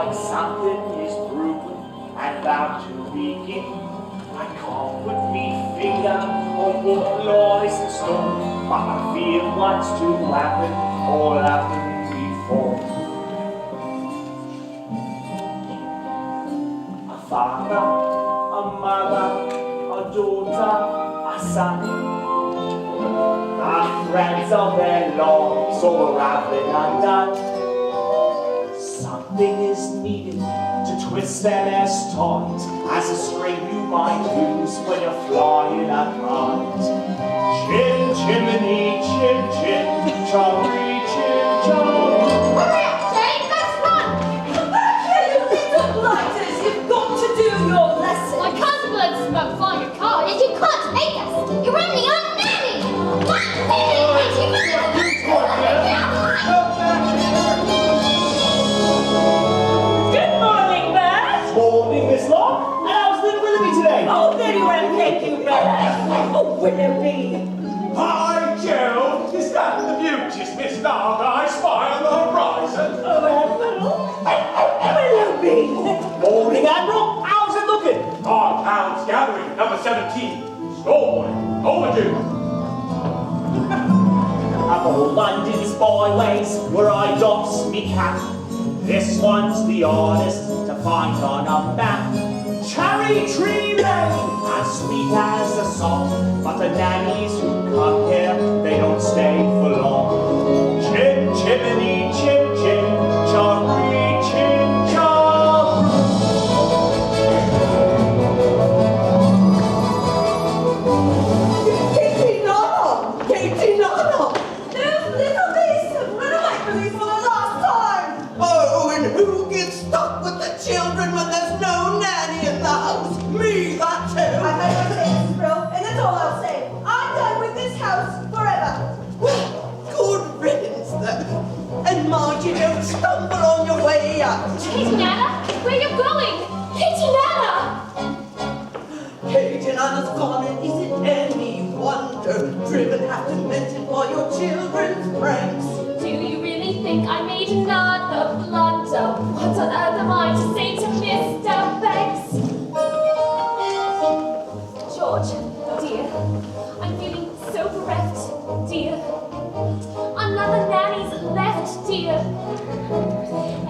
like something is brewing and about to begin. I can't put me finger on what lies in store, but I feel what's to happen all happened before. A father, a mother, a daughter, a son, the threads of their lives all raveling undone. Something is needed to twist them as tight as a string you might use when you're flying a kite. Chim chimney, chim chim, chommy chim chom. Hurry up, Jane, let's run! Come back here, you little blighters! You've got to do your lesson. I can't learn this about flying a car. If you can't take us, you're running on nanny! Good morning, Bert. Morning, Miss Locke. And how's little Willoughby today? Oh, very well, thank you, Bert. Oh, Willoughby. Hi, Joe. Is that the beauteous Miss Lark I spy on the horizon? Oh, Admiral. Willoughby. Morning, Admiral. How's it looking? Our town's gathering, number 17. Stormway. Overdue. Up all London's byways where I doffs me cap. This one's the hardest to find on a map. Cherry Tree Lane, as sweet as the song, but the nannies who come here, they don't stay for long. Chim chimney, chim chim, cherry chim chom. Katie Nana. Those little beasts have run away from me for the last time. Oh, and who gets stuck with the children when there's no nanny in the house? Me, that too. I made my say, Mrs. Brill, and that's all I'll say. I'm done with this house forever. Good riddance, then. And mind you don't stumble on your way out. Katie Nana, where are you going? Katie Nana! Katie Nana's gone, and is it any wonder? Driven half demented by your children's pranks. Do you really think I made another blunder? What on earth am I to say to Mr. Banks? George, dear, I'm feeling so bereft, dear. Another nanny's left, dear.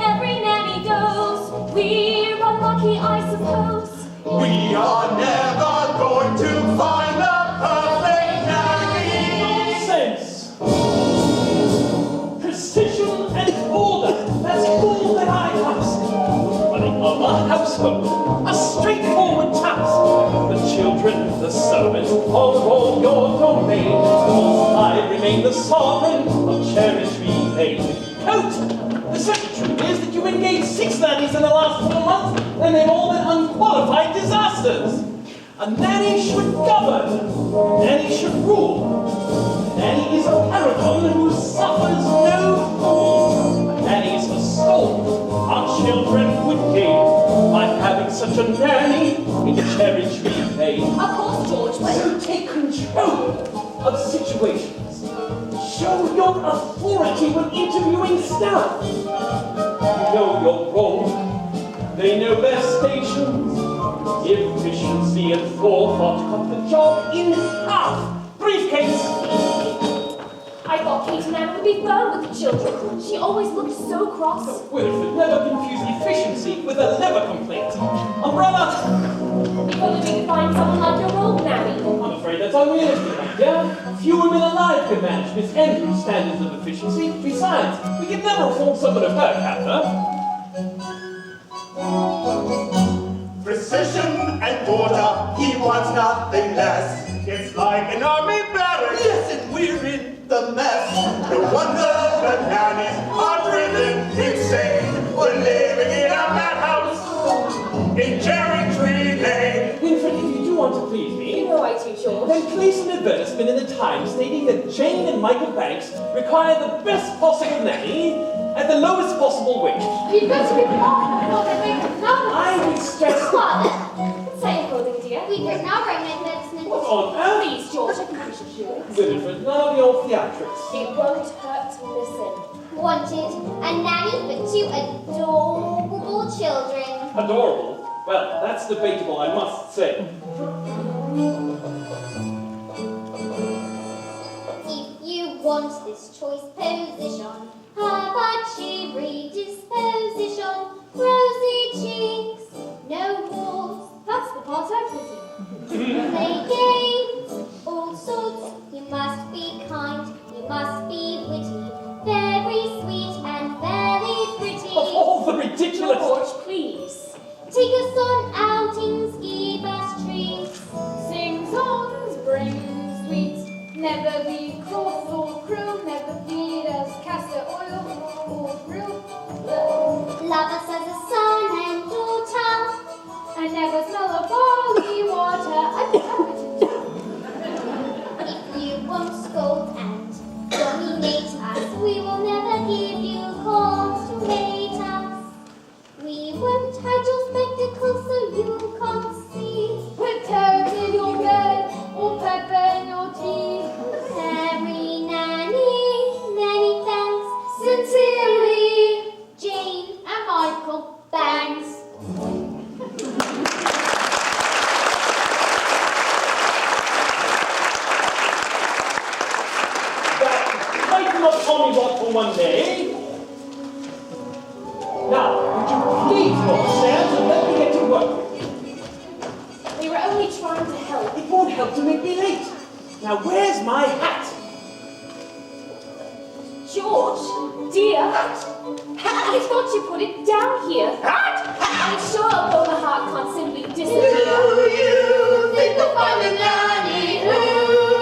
Every nanny goes, we're unlucky, I suppose. We are never going to find the perfect nanny. Nonsense! Precision and order, that's all that I ask. Running of a household, a straightforward task. The children, the servants, are all your domain. Whilst I remain the sovereign of Cherry Lane. Note, the second truth is that you've engaged 6 nannies in the last 4 months, and they've all been unqualified disasters. A nanny should govern. A nanny should rule. A nanny is a paragon who suffers no fool. A nanny is a soul our children would gain by having such a nanny in Cherry Lane. Of course, George, but So take control of situations. Show your authority when interviewing staff. You know your role. They know their stations. Efficiency and forethought cut the job in half. Briefcase. I thought Katie Nana would be firm with the children. She always looked so cross. Wilfred, never confuse efficiency with a liver complaint. Umbrella. If only we could find someone like your old nanny. I'm afraid that's unrealistic, my dear. Few women alive can manage Miss Andrews' standards of efficiency. Besides, we can never afford someone of her caliber. Precision and order, he wants nothing less. It's like an army barracks. Yes, and we're in the mess. No wonder the nannies are driven insane. We're living in a madhouse in Cherry Tree Lane. Winfred, if you do want to please me, You know I do, George. then place an advertisement in the Times stating that Jane and Michael Banks require the best possible nanny at the lowest possible wage. You'd better be prepared or they make another. I would stress that. Father, Say it, Holding, dear. we did not bring advertisement. What on earth? Please, George, I think we should do it. Winfred, none of your theatrics. It won't hurt to listen. wanted a nanny for 2 adorable children. Adorable? Well, that's debatable, I must say. If you want this choice position, have a cheery disposition, rosy cheeks, no walls. That's the part I'm missing. Play games, all sorts. You must be kind, you must be witty, very sweet and very pretty. Of all the ridiculous... George, please. Take us on outings, give us treats. Sing songs, bring sweets. Never be cross or cruel. Never feed us castor oil or grill. Love us as a son and daughter. And never smell of barley water. If you won't scold and dominate us, we will never give you cause to hate us. We won't hide your spectacles so you can't see. Put toads in your bed or pepper in your tea. Mary, Nanny, many thanks. Sincerely, Jane, and Michael. thanks. That might not Tommy Rot for one day. Now, would you please go upstairs and let me get to work? We were only trying to help. It won't help to make me late. Now, where's my hat? George, dear, I thought you put it down here. I'm sure a bowler heart can't simply disappear. You think you'll find a nanny who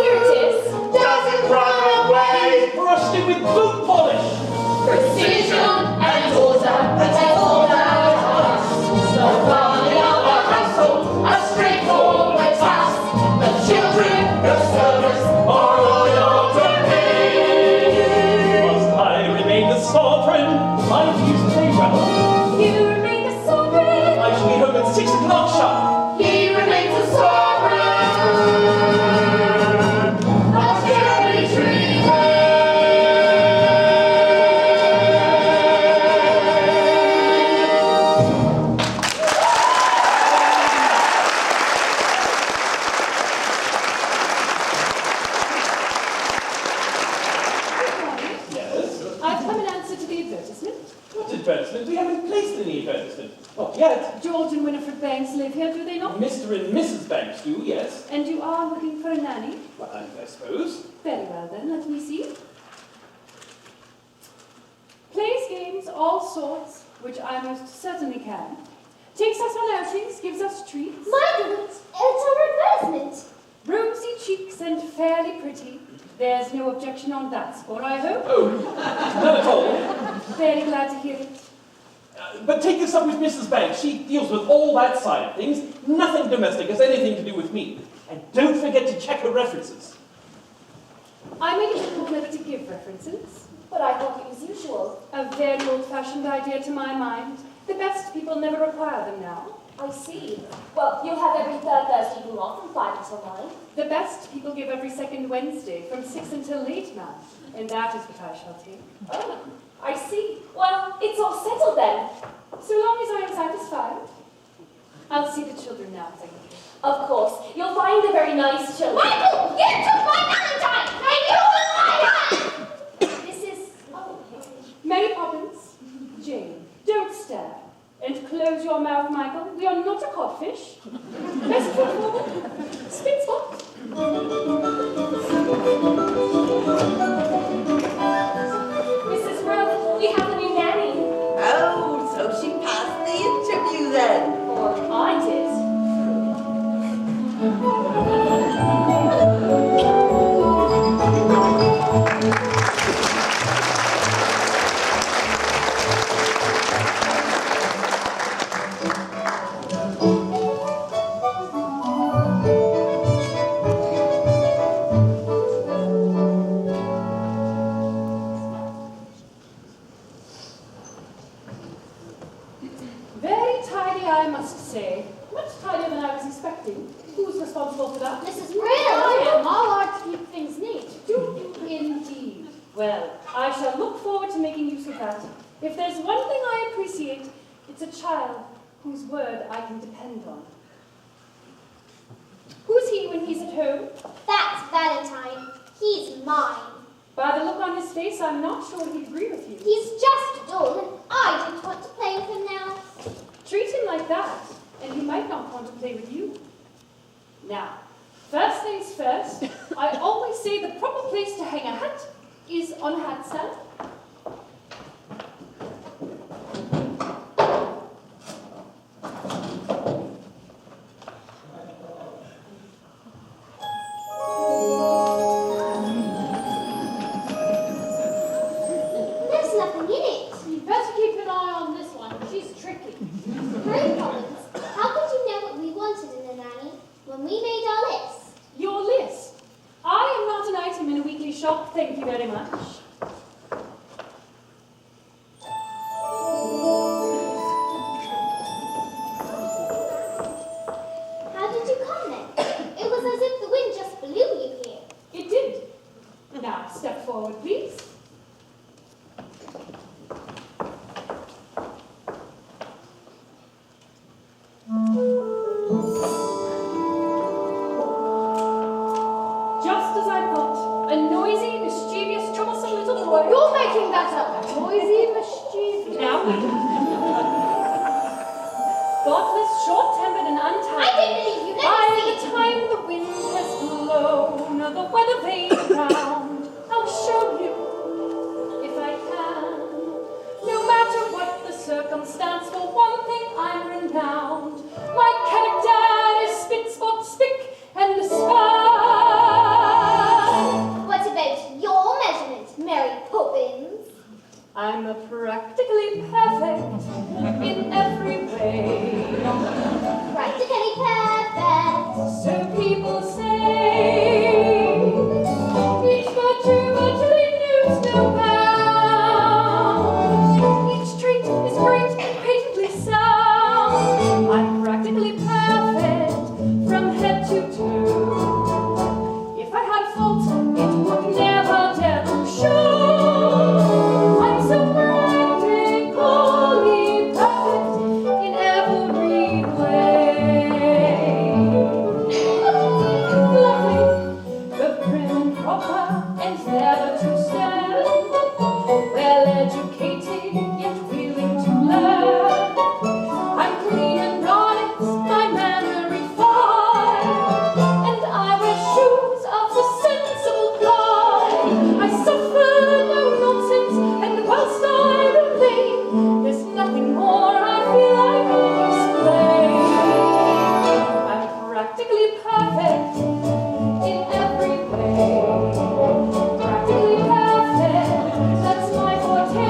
Here it is. doesn't run away? Brushed it with boot polish. Precision and order, that's all that us. The running of a household, a straightforward task. The children, the servants, are loyal to me. Must I remain the sovereign? My views play well. You remain the sovereign. I shall be home at 6 o'clock sharp. He remains the sovereign. A cherry tree. Yes. I've come in answer to the advertisement. What advertisement? We haven't placed any advertisement. Not yet. George and Winifred Banks live here, do they not? Mr. and Mrs. Banks do, yes. And you are looking for a nanny? Well, I suppose. Very well then, let me see. Plays games, all sorts, which I most certainly can. Takes us on outings, gives us treats. Michael, it's our advertisement. Rosy cheeks and fairly pretty. There's no objection on that score, I hope. Oh, none at all. Very glad to hear it. But take this up with Mrs. Banks. She deals with all that side of things. Nothing domestic has anything to do with me. And don't forget to check her references. I made it a rule never to give references. But I thought it was usual. A very old-fashioned idea to my mind. The best people never require them now. I see. Well, you'll have every third Thursday evening off from 5 until 9. The best people give every second Wednesday, from 6 until late, ma'am. And that is what I shall take. Oh, I see. Well, it's all settled then. So long as I am satisfied. I'll see the children now, thank you. Of course. You'll find they're very nice children. Michael, you took my Valentine, and you will my hat. This is... Oh, Mary Poppins, Jane, don't stare. And close your mouth, Michael. We are not a codfish. Best foot forward. Spin spot. Mrs. Rowe, we have a new nanny. Oh, so she passed the interview then. Or I did. Very tidy, I must say. Much tidier than I was expecting. Who's responsible for that? Mrs. I Brill. am. I'll like to keep things neat. Do you indeed? Well, I shall look forward to making use of that. If there's one thing I appreciate, it's a child whose word I can depend on. Who's he when he's at home? That's Valentine. He's mine. By the look on his face, I'm not sure he'd agree with you. He's just dull, and I don't want to play with him now. Treat him like that, and he might not want to play with you. Now, first things first, I always say the proper place to hang a hat is on a hat stand. There's nothing in it. You better keep an eye on this one. She's tricky. Hurry, Poppins. How could you know what we wanted in a nanny when we made our list? Your list. I am not an item in a weekly shop, thank you very much. How did you come then? It was as if the wind just blew you here. It did. Now, step forward, please. Just as I thought, a noisy, mischievous, troublesome little boy. You're making that up. Noisy, mischievous. Now, thoughtless, short-tempered, and untidy. I didn't believe you never By seen. the time the wind has blown, the weather vane around, I'll show you, if I can. No matter what the circumstance, for one thing I'm renowned. My character is spit, spot, spick, and the span. What about your measurement, Mary Poppins? I'm practically perfect in every way. Practically perfect. So people say, each virtue virtually knows no bounds. Each trait is great and patently sound. I'm practically perfect from head to toe. If I had a fault, it would never dare to show. I'm so practically perfect in every way. Lovely, the prim and proper, and never to stand. Well educated, yet willing to learn. I'm clean and honest, my manner refined, and I wear shoes of the sensible kind. I suffer no nonsense, and whilst I remain, there's nothing more I feel I can explain. I'm practically perfect in every way. Practically perfect, that's my forte.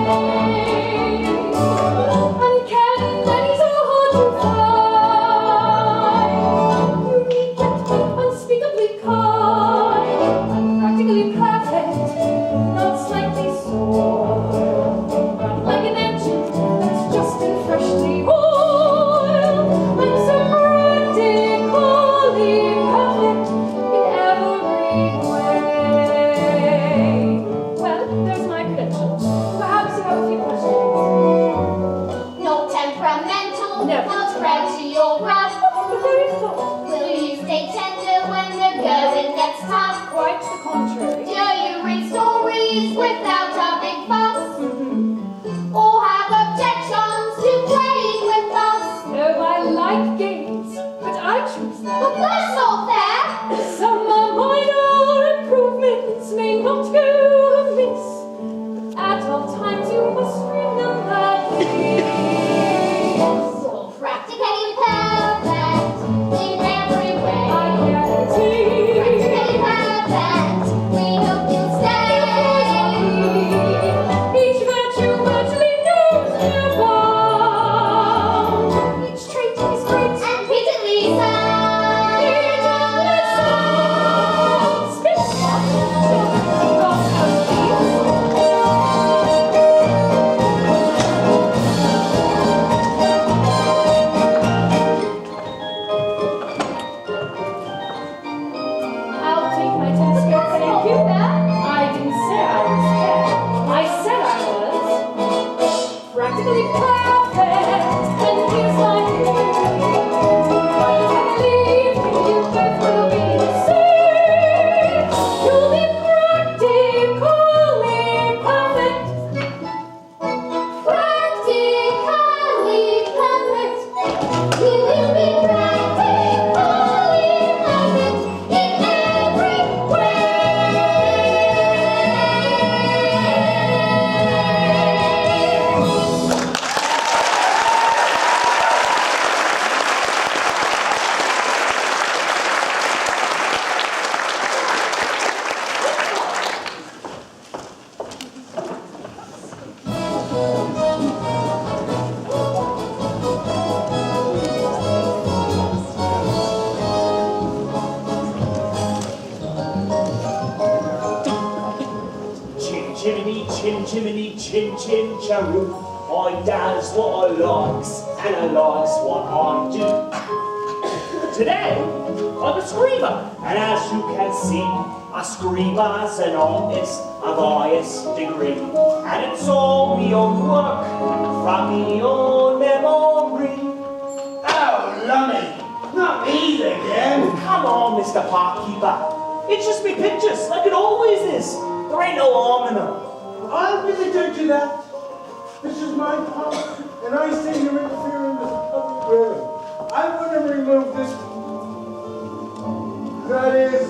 Uncanny nannies are hard to find. Unique yet unspeakably kind. I'm practically perfect, not slightly sore. Run like an engine that's just been freshly oiled. I'm so practically perfect in every way. Well, there's my credentials. Perhaps you have a few questions. Not temperamental, Never. not grouchy or rough. The very thought. Will you stay tender when the going gets tough? Quite the contrary. Do you read stories without a big fuss? Or have objections to playing with us? Oh, I like games, but I choose them. But that's not fair! Some minor improvements may not go amiss, but at all times you must remember this. You're practically perfect in every way. I guarantee Practically perfect, we hope you'll stay. cherub. I does what I likes, and I likes what I do. Today, I'm a screamer, and as you can see, a screamer's an artist of highest degree. And it's all me own work, from me own memory. Oh, lummy, not these again. Come on, Mr. Parkkeeper. It's just me pictures, like it always is. There ain't no harm in them. I really don't do that. This is my park, and I say you're interfering with the public realm. I want to remove this. That is,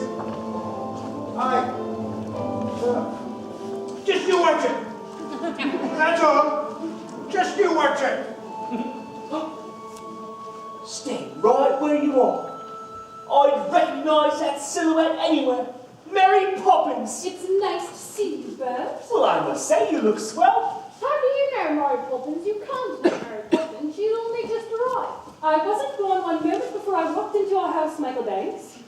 just you watch it. That's all. Just you watch it. Stay right where you are. I'd recognise that silhouette anywhere. Mary Poppins. It's nice to see you, Bert. Well, I must say you look swell. How do you know Mary Poppins? You can't know Mary Poppins. She's only just arrived. I wasn't gone 1 moment before I walked into your house, Michael Banks.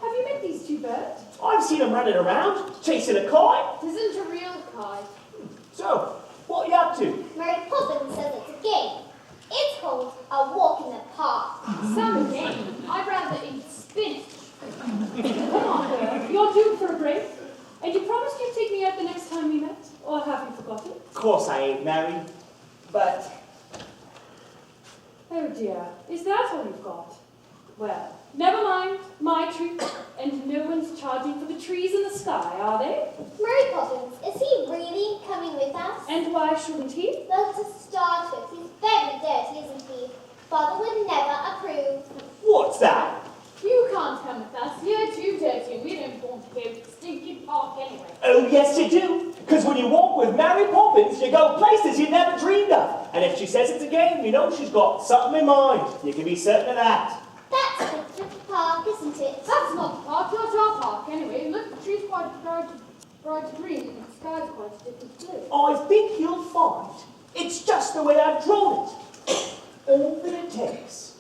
Have you met these two, Bert? I've seen them running around, chasing a kite. It isn't a real kite. So, what are you up to? Mary Poppins says it's a game. It's called A Walk in the Park. Some game. I'd rather eat spinach. Come on, Bert. You're due for a break. And you promised you'd take me out the next time we met. Or have you forgotten? Of course I ain't married, but Oh dear, is that all you've got? Well, never mind, my treat, and no one's charging for the trees in the sky, are they? Mary Poppins, is he really coming with us? And why shouldn't he? Well, to start with, he's very dirty, isn't he? Father would never approve. what's that? You can't come with us. You're too dirty. We don't want to go to the stinking park anyway. Oh, yes you do. Because when you walk with Mary Poppins, you go places you never dreamed of. And if she says it's a game, you know she's got something in mind. You can be certain of that. That's Victor Park, isn't it? That's not the park. That's our park anyway. Look, the tree's quite bright green and the sky's quite a different blue. I think you'll find it's just the way I've drawn it. All that it takes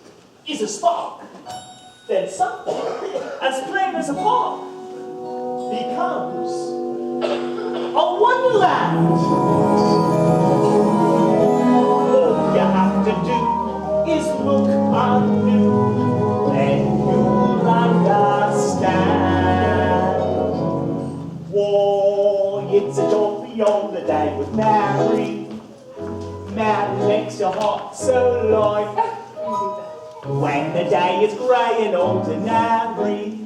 is a spark. Then something as plain as a park becomes a wonderland. All you have to do is look anew, and you'll understand. Whoa, it's a jolly old day with Mary. Mary makes your heart so light. When the day is grey and ordinary,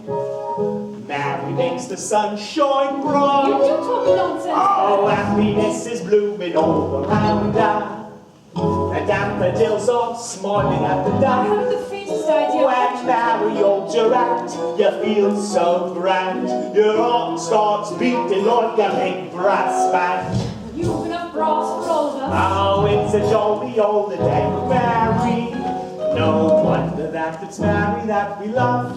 Mary makes the sun shine bright. You do talk nonsense. Oh, happiness is blooming all around her. The daffodils are smiling at the I dawn. haven't the faintest idea When Mary holds your hand, you feel so grand. Your heart starts beating like a big brass band. You've enough brass for all of us. Oh, it's a jolly old day with Mary. No wonder that it's Mary that we love.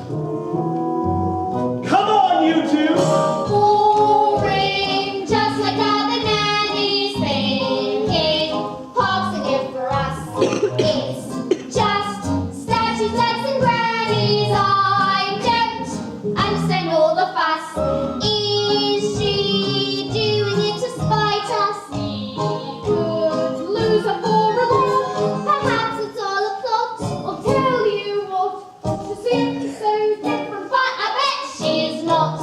Come on, you two! Boring, just like other nannies thinking. Parks are good for us. It's just statues, ducks and grannies. I don't understand all the fuss. Is she doing it to spite us? We could lose her for a lot. Perhaps it's all a plot. I'll tell you what, she seems so different, But I bet she's not.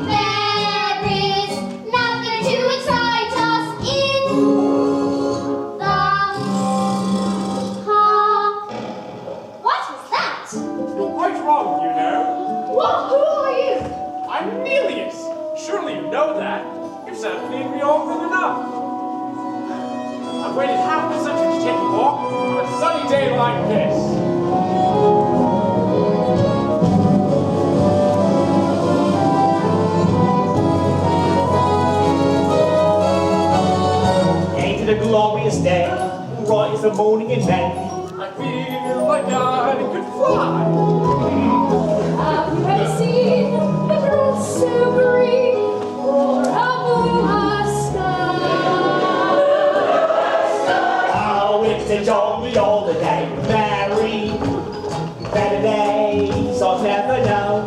There is nothing to excite us in the park. What was that? You're quite wrong, you know. What? Who are you? I'm Nelius. Surely you know that. You've certainly me often enough. I've waited half a century to take a walk on a sunny day like this. Ain't it a glorious day? Bright as the morning in May. I feel like I could fly. Have you ever seen the broad so green or a blue sky? Oh, it's a jolly old day with Mary. Better days I've never known.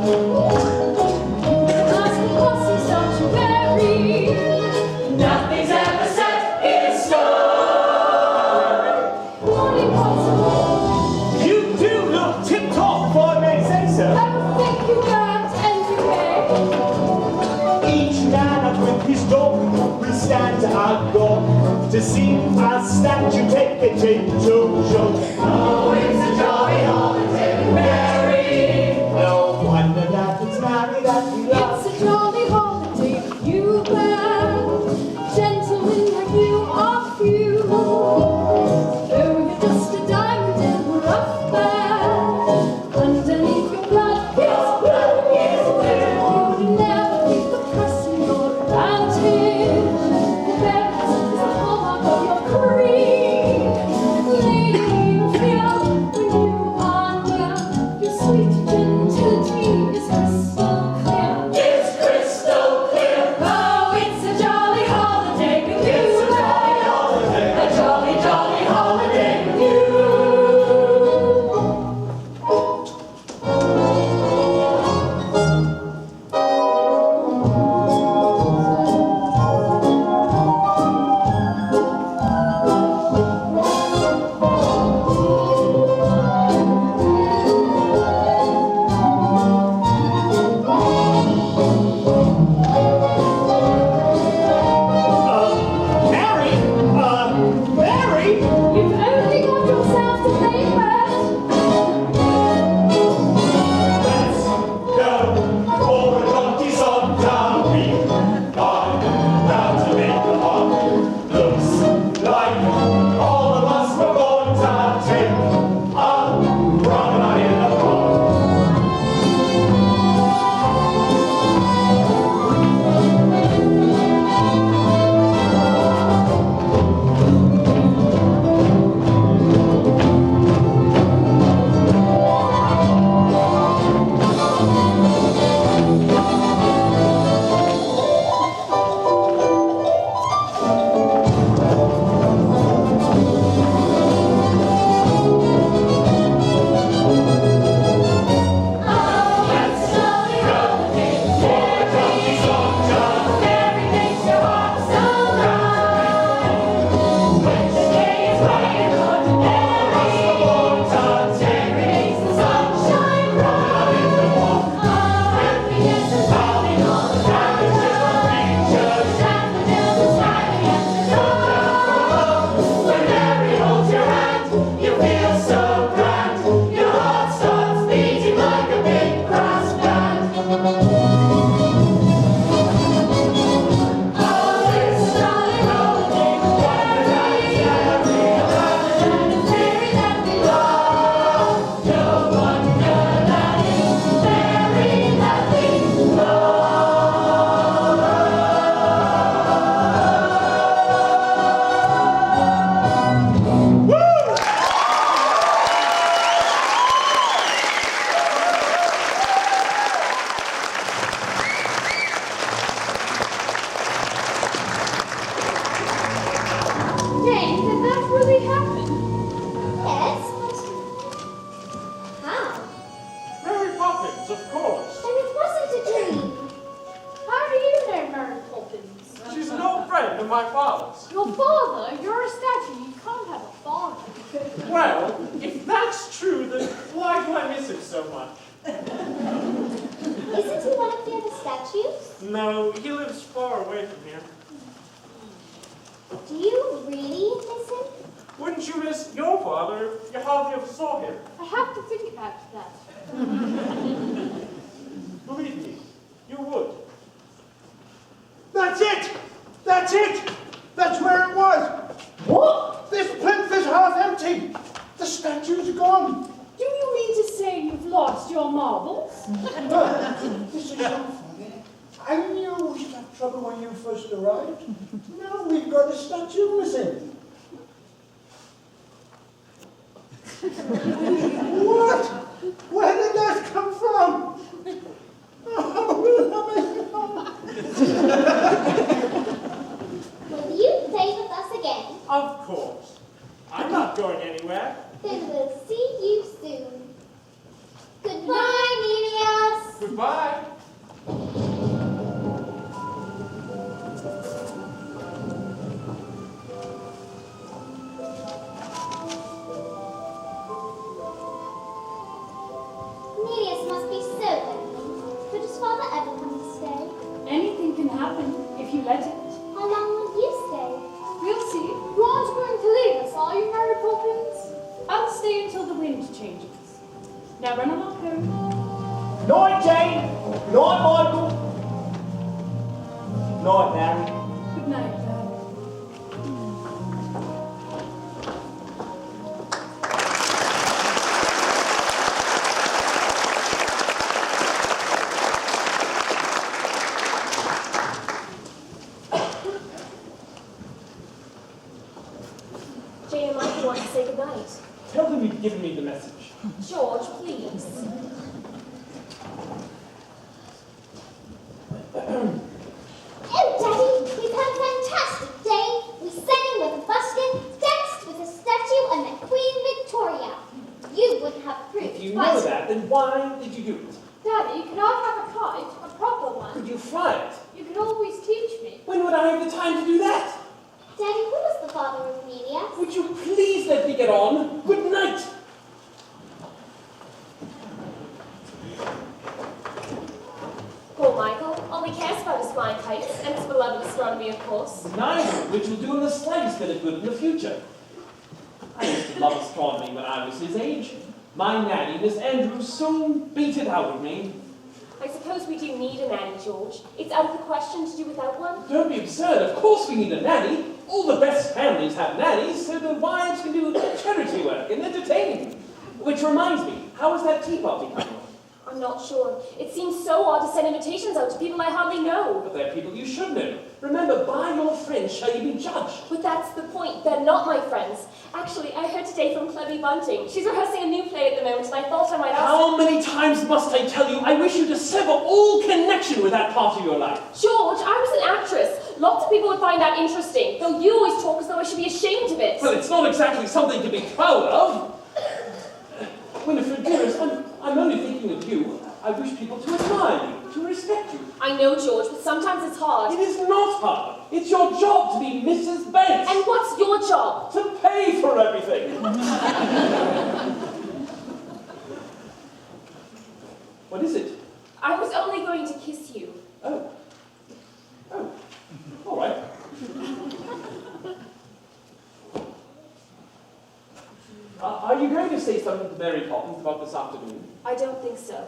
Ask the bosses, don't you worry. Nothing's ever set in stone. so much. Isn't he one of the other statues? No, he lives far away from here. Do you really miss him? Wouldn't you miss your father? You hardly ever saw him. I have to think about that. Believe me, you would. That's it! That's it! That's where it was! What? This plinth is half empty! The statues are gone! Do you mean to say you've lost your marbles? This is so funny. I knew we'd have trouble when you first arrived. Now we've got a statue missing. What? Where did that come from? Oh, Will you play with us again? Of course. I'm not going anywhere. Then we'll see you soon. Goodbye, Nelias. Goodbye. Nelias must be so lonely. Could his father ever come to stay? Anything can happen if you let it. How long will you stay? We'll see. You aren't going to leave us, are you, Mary Poppins? I'll stay until the wind changes. Now run along home. Night, Jane. Night, Michael. Night, Mary. Good night, Dad. Jane and Michael want to say goodnight. Tell them you've given me the message. George, please. Oh, Daddy, we've had a fantastic day. We sang with a buskin, danced with a statue, and met Queen Victoria. You wouldn't have proved If you twice. know that, then why did you do it? Daddy, could I have a kite? A proper one? Could you fly it? You could always teach me. When would I have the time to do that? Daddy, who was the father of Nelias? Would you please let me get on? Good night. Poor Michael. All he cares about is flying kites and his beloved astronomy, of course. Neither of which will do him the slightest bit of good in the future. I used to love astronomy when I was his age. My nanny, Miss Andrews, soon beat it out of me. I suppose we do need a nanny, George. It's out of the question to do without one. Don't be absurd. Of course we need a nanny. All the best families have nannies, so the wives can do charity work and entertaining. Which reminds me, how is that tea party coming on? I'm not sure. It seems so odd to send invitations out to people I hardly know. But they're people you should know. Remember, by your friends shall you be judged. But that's the point. They're not my friends. Actually, I heard today from Chloe Bunting. She's rehearsing a new play at the moment, and I thought I might ask... How many times must I tell you I wish you to sever all connection with that part of your life? George, I was an actress. Lots of people would find that interesting, though you always talk as though I should be ashamed of it. Well, it's not exactly something to be proud of. Winifred, dearest, I'm only thinking of you. I wish people to admire you, to respect you. I know, George, but sometimes it's hard. It is not hard. It's your job to be Mrs. Bates. And what's your job? To pay for everything. What is it? I was only going to kiss you. Oh. Oh. All right. Are you going to say something to Mary Poppins about this afternoon? I don't think so.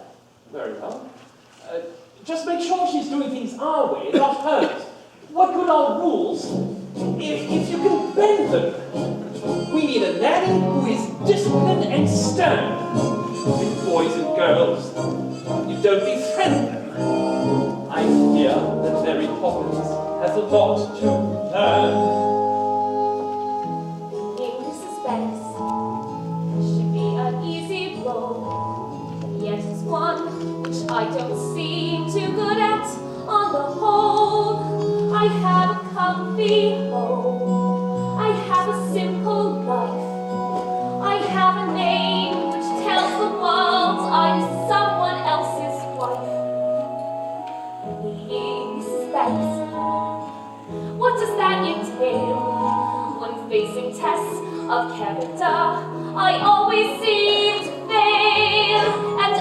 Very well. Just make sure she's doing things our way, not hers. What good are rules if you can bend them? We need a nanny who is disciplined and stern. With boys and girls, you don't befriend them. I fear that Mary Poppins has a lot to learn. Being Mrs. Banks should be an easy role, yet it's one which I don't seem too good at. On the whole, I have a comfy home. I have a simple life. I have a name which tells the world I'm someone else's wife. Being Mrs. Banks, what does that entail? When facing tests of character, I always seem to fail, and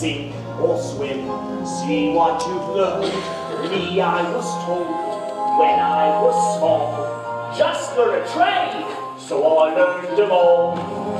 sink or swim. See what you've learned. Me, I was told when I was small. Just for a trade, so I learned them all.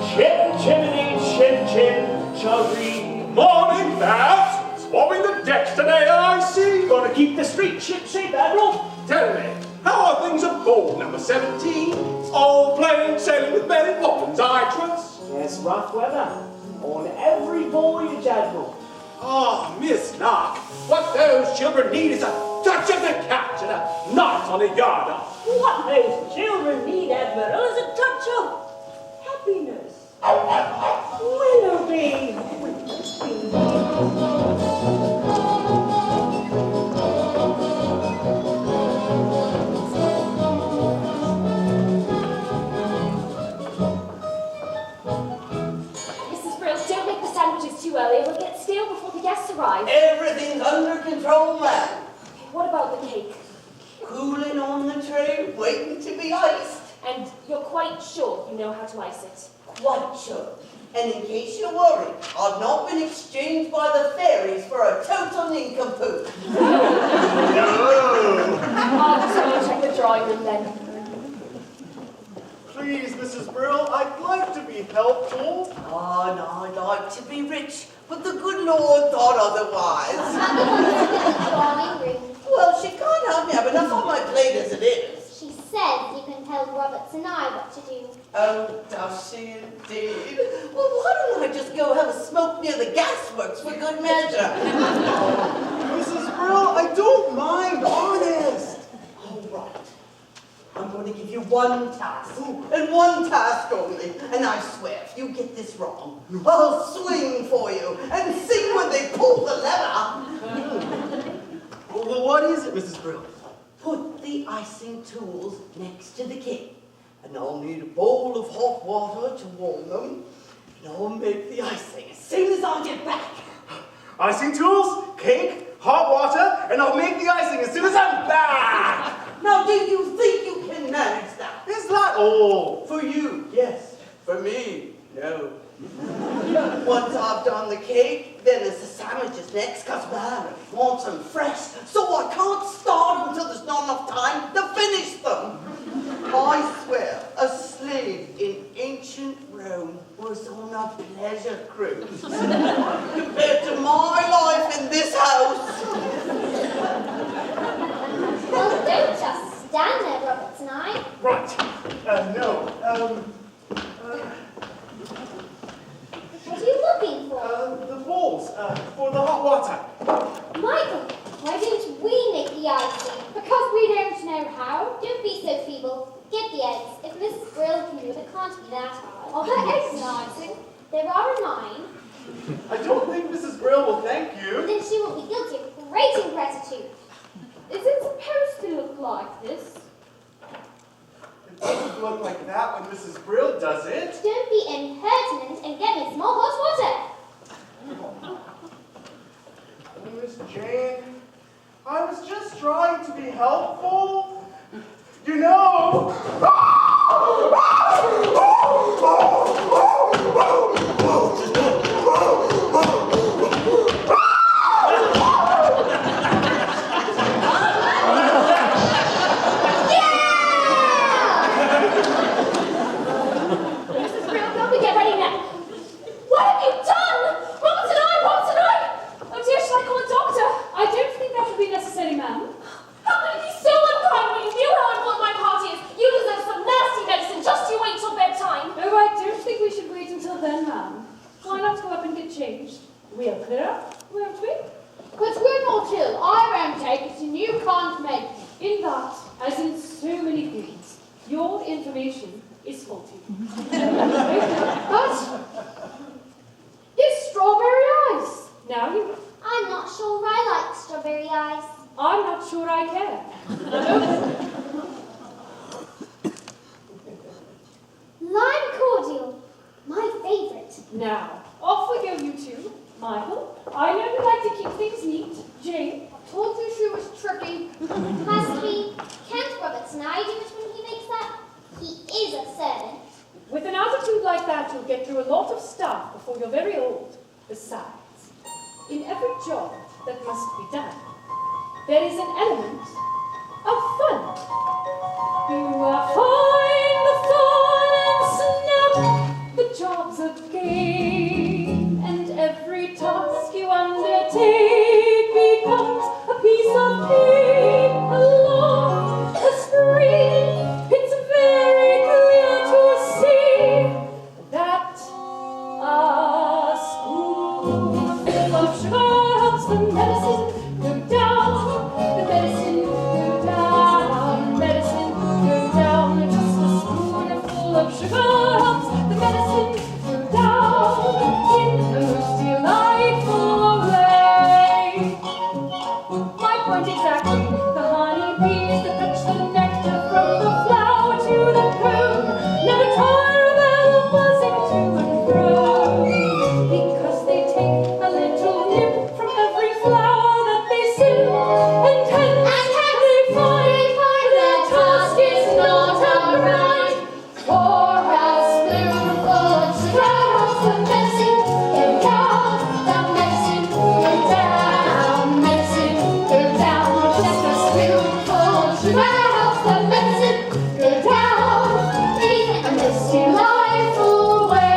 Chim, chimney, chim, chim, chubby. Morning, lads! Swabbing the decks today, I see. Gonna keep the street ship shape, Admiral. Tell me, how are things aboard number 17? All plain sailing with Mary Poppins, I trust. There's rough weather on every voyage, Admiral. Ah, Miss Lark, what those children need is a touch of the captain, a knot on the yardarm. What those children need, Admiral, is a touch of happiness. Willoughby! Mrs. Brill, don't make the sandwiches too early. It will get stale before the guests arrive. Everything's under control, ma'am. What about the cake? Cooling on the tray, waiting to be iced. And you're quite sure you know how to ice it? Quite sure. And in case you're worried, I've not been exchanged by the fairies for a total nincompoop. No! I'll just go and check the drawing room then. Please, Mrs. Brill, I'd like to be helpful. Oh, and I'd like to be rich, but the good Lord thought otherwise. Drawing room. Well, she can't have me have enough on my plate as it is. She says you can tell Roberts and I what to do. Oh, does she indeed? Well, why don't I just go have a smoke near the gasworks for good measure? Mrs. Brill, I don't mind, honest. All right. I'm going to give you one task, and one task only. And I swear, if you get this wrong, I'll swing for you and sing when they pull the lever. Well, what is it, Mrs. Brill? Put the icing tools next to the cake. And I'll need a bowl of hot water to warm them. And I'll make the icing as soon as I get back. Icing tools, cake, hot water, and I'll make the icing as soon as I'm back! Now, do you think you can manage that? Is that all? For you, yes. For me, no. Once I've done the cake, then there's the sandwiches next, because Mary wants them fresh, so I can't start until there's not enough time to finish them. I swear, a slave in ancient Rome was on a pleasure cruise compared to my life in this house. Well, don't just stand there, Roberts and I. Right. No. What are you looking for? The bowls, for the hot water. Michael, why don't we make the icing? Because we don't know how. Don't be so feeble. Get the eggs. If Mrs. Brill can do it, it can't be that hard. Are there eggs in icing? There are 9. I don't think Mrs. Brill will thank you. Then she will be guilty of great ingratitude. Is it supposed to look like this? It doesn't look like that when Mrs. Brill does it. Don't be impertinent and get me some more hot water. Miss Jane, I was just trying to be helpful. You know. Mrs. Brill, help me get ready now. What have you done? Roberts and I! Oh dear, shall I call a doctor? I don't think that would be necessary, ma'am. How can you be so unkind when you knew how important my party is? You deserve some nasty medicine. Just you wait till bedtime. Oh, I don't think we should wait until then, ma'am. Why not go up and get changed? We'll clear up, won't we? But we're not ill. I won't take it, and you can't make it. In that, as in so many things, your information is faulty. But it's strawberry ice. Now you. I'm not sure I like strawberry ice. I'm not sure I care. Lime cordial, my favourite. Now, off we go, you two. Michael, I know you like to keep things neat. Jane, I told you she was tricky. Must we? Can't Roberts and I do it when he makes that? He is a servant. With an attitude like that, you'll get through a lot of stuff before you're very old. Besides, in every job that must be done, there is an element of fun. You find the fun and snap, the job's a game, and every task you undertake becomes a piece of cake along the screen. It's very clear to see that a spoonful of sugar helps the medicine go down, the medicine go down, medicine go down. Just a spoonful of sugar helps the medicine go down in the most delightful way. My point exactly, the honeybees that fetch the nectar from the flower to the comb never tire of ever buzzing to and fro, because they take a little nip from every flower that they sip, and hence they find their task is not alright. For a spoonful of sugar helps the medicine go down, the medicine go down, medicine go down. Just a spoonful of sugar helps the medicine go down in a most delightful way.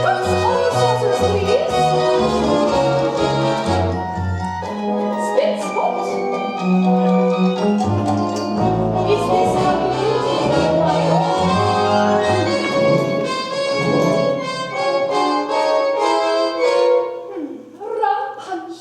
Cups on your saucers, please. Spit spot. Is this how you do my rum punch.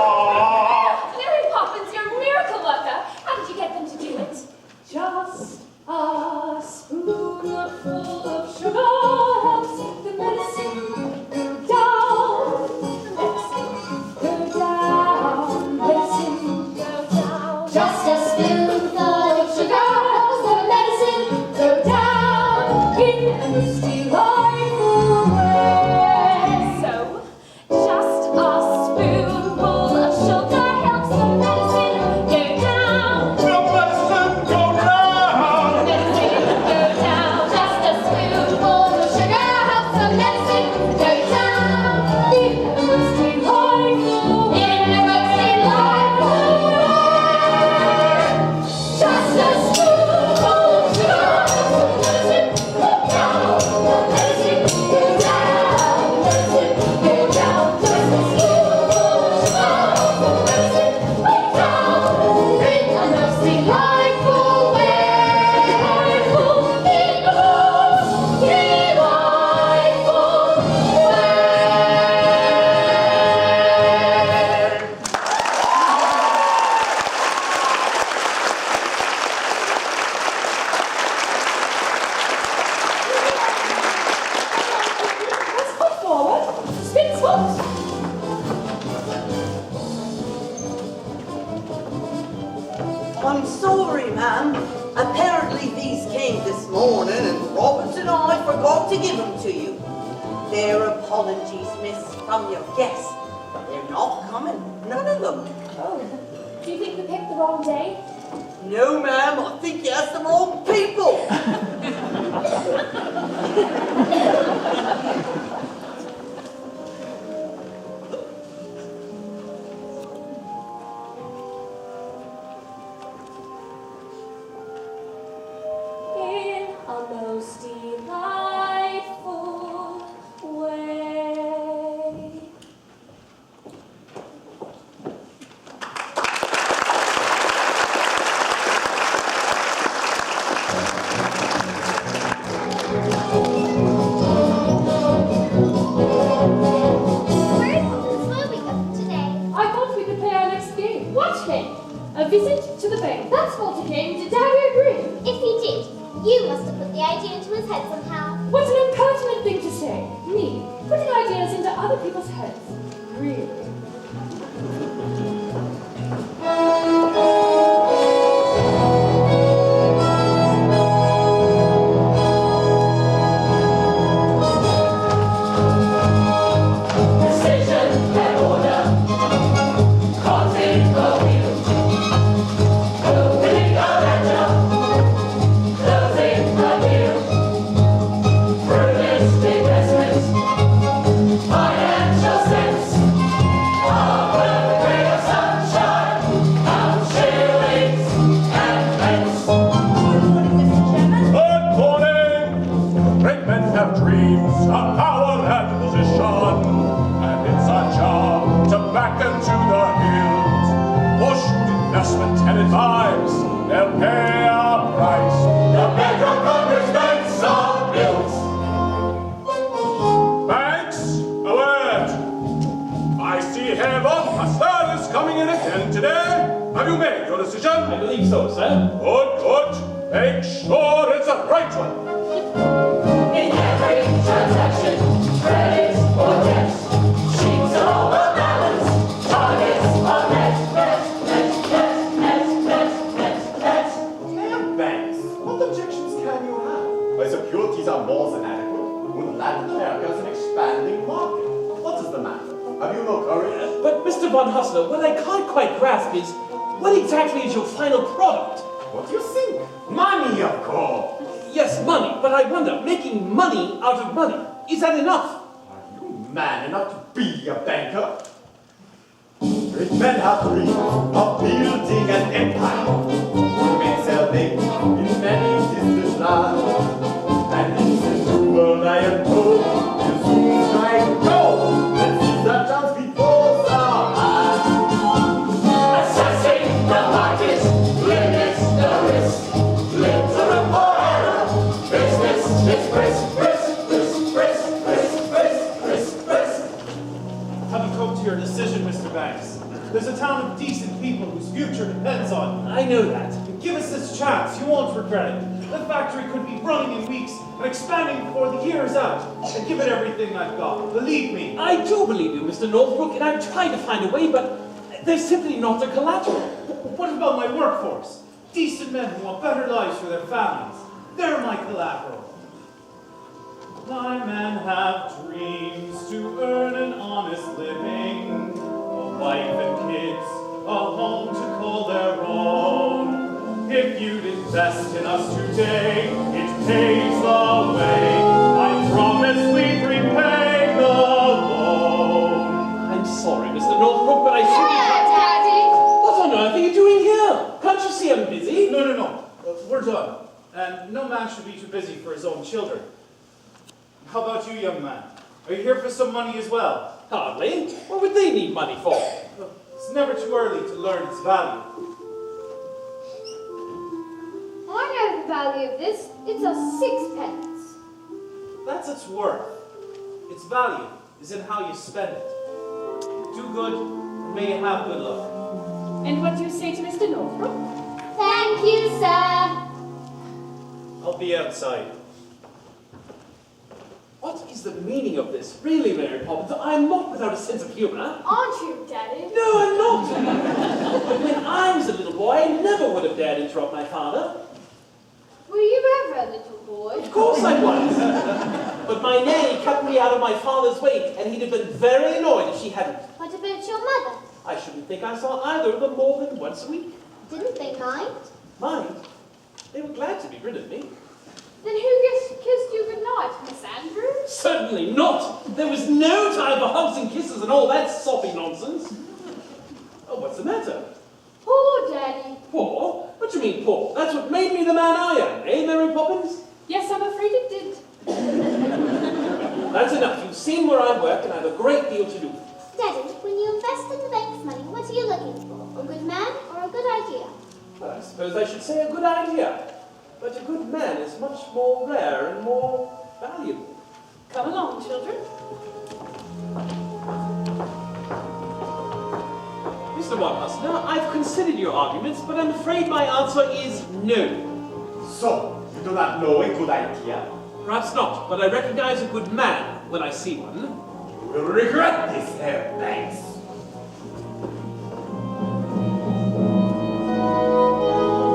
Mary Poppins, you're a miracle worker. How did you get them to do it? Just a spoonful of sugar helps the medicine go down, medicine go down, medicine go down. Just a spoonful of sugar helps the medicine Go down in a most delightful way. So, just a spoonful of sugar helps the medicine go down. The medicine go down. Medicine go down. Just a spoonful of sugar helps the medicine go down In a most delightful way. in a most delightful way. Just a spoonful of sugar helps the medicine go down, the medicine go down, medicine go down. Just a spoonful of sugar helps the medicine go down in a most delightful way. In a most delightful way. Let's put forward. Spin spot. I'm sorry, ma'am. Apparently these came this morning and Robert and I forgot to give them to you. They're apologies, miss, from your guests. They're not coming. None of them. Oh, do you think we picked the wrong day? No, ma'am. I think you asked the wrong people. In a most delightful way. Where is Poppins May today? I thought we could play our next game. What game? A visit to the bank. That's not a game. Did Daddy agree? If he did, you must have put the idea into his head somehow. What an impertinent thing to say. Me, putting ideas into other people's heads. Really? decision? I believe so, sir. Good, good. Make sure it's a right one. In every transaction, credit or debt, sheets are well balanced, targets are met. Mayor Banks, what objections can you have? My securities are more than adequate. With Latin America as an expanding market. What is the matter? Have you no courage? But Mr. Von Hustler, what I can't quite grasp is, what exactly is your final product? What do you think? Money, of course. Yes, money, but I wonder, making money out of money, is that enough? Are you man enough to be a banker? Rich men have dreams of building an empire. We may sell big in many distant lands. And in this new world I am told, will soon strike gold. Let's seize that chance before our eyes. Assessing the market, limits the risk. Literal forever, business is risk. Have you come to your decision, Mr. Banks? There's a town of decent people whose future depends on it. I know that. Give us this chance, you won't regret it. The factory could be running in weeks and expanding before the year is out. And give it everything I've got. Believe me. I do believe you, Mr. Northbrook, and I'm trying to find a way, but there's simply not the collateral. What about my workforce? Decent men who want better lives for their families. They're my collateral. My men have dreams to earn an honest living, a wife and kids, a home to call their own. If you'd invest in us today, it paves the way. I promise we'd repay the loan. I'm sorry, Mr. Northbrook, but I see... Daddy! What on earth are you doing here? Can't you see I'm busy? No. We're done. And no man should be too busy for his own children. How about you, young man? Are you here for some money as well? Hardly. What would they need money for? It's never too early to learn its value. I know the value of this. It's a sixpence. That's its worth. Its value is in how you spend it. Do good, and may you have good luck. And what do you say to Mr. Northbrook? Thank you, sir. I'll be outside. What is the meaning of this? Really, Mary Poppins, I'm not without a sense of humor. Aren't you, Daddy? No, I'm not. But when I was a little boy, I never would have dared interrupt my father. Were you ever a little boy? Of course I was. But my nanny kept me out of my father's way, and he'd have been very annoyed if she hadn't. What about your mother? I shouldn't think I saw either of them more than once a week. Didn't they mind? Mind? They were glad to be rid of me. Then who kissed you goodnight, Miss Andrews? Certainly not. There was no time for hugs and kisses and all that soppy nonsense. Oh, what's the matter? Poor Daddy. Poor? What do you mean, poor? That's what made me the man I am, eh, Mary Poppins? Yes, I'm afraid it did. That's enough. You've seen where I work, and I have a great deal to do. Daddy, when you invest in the bank's money, what are you looking for? A good man or a good idea? Well, I suppose I should say a good idea. But a good man is much more rare and more valuable. Come along, children. Mr. Watson, I've considered your arguments, but I'm afraid my answer is no. So, you do not know a good idea? Perhaps not, but I recognize a good man when I see one. You will regret this, Herr Banks.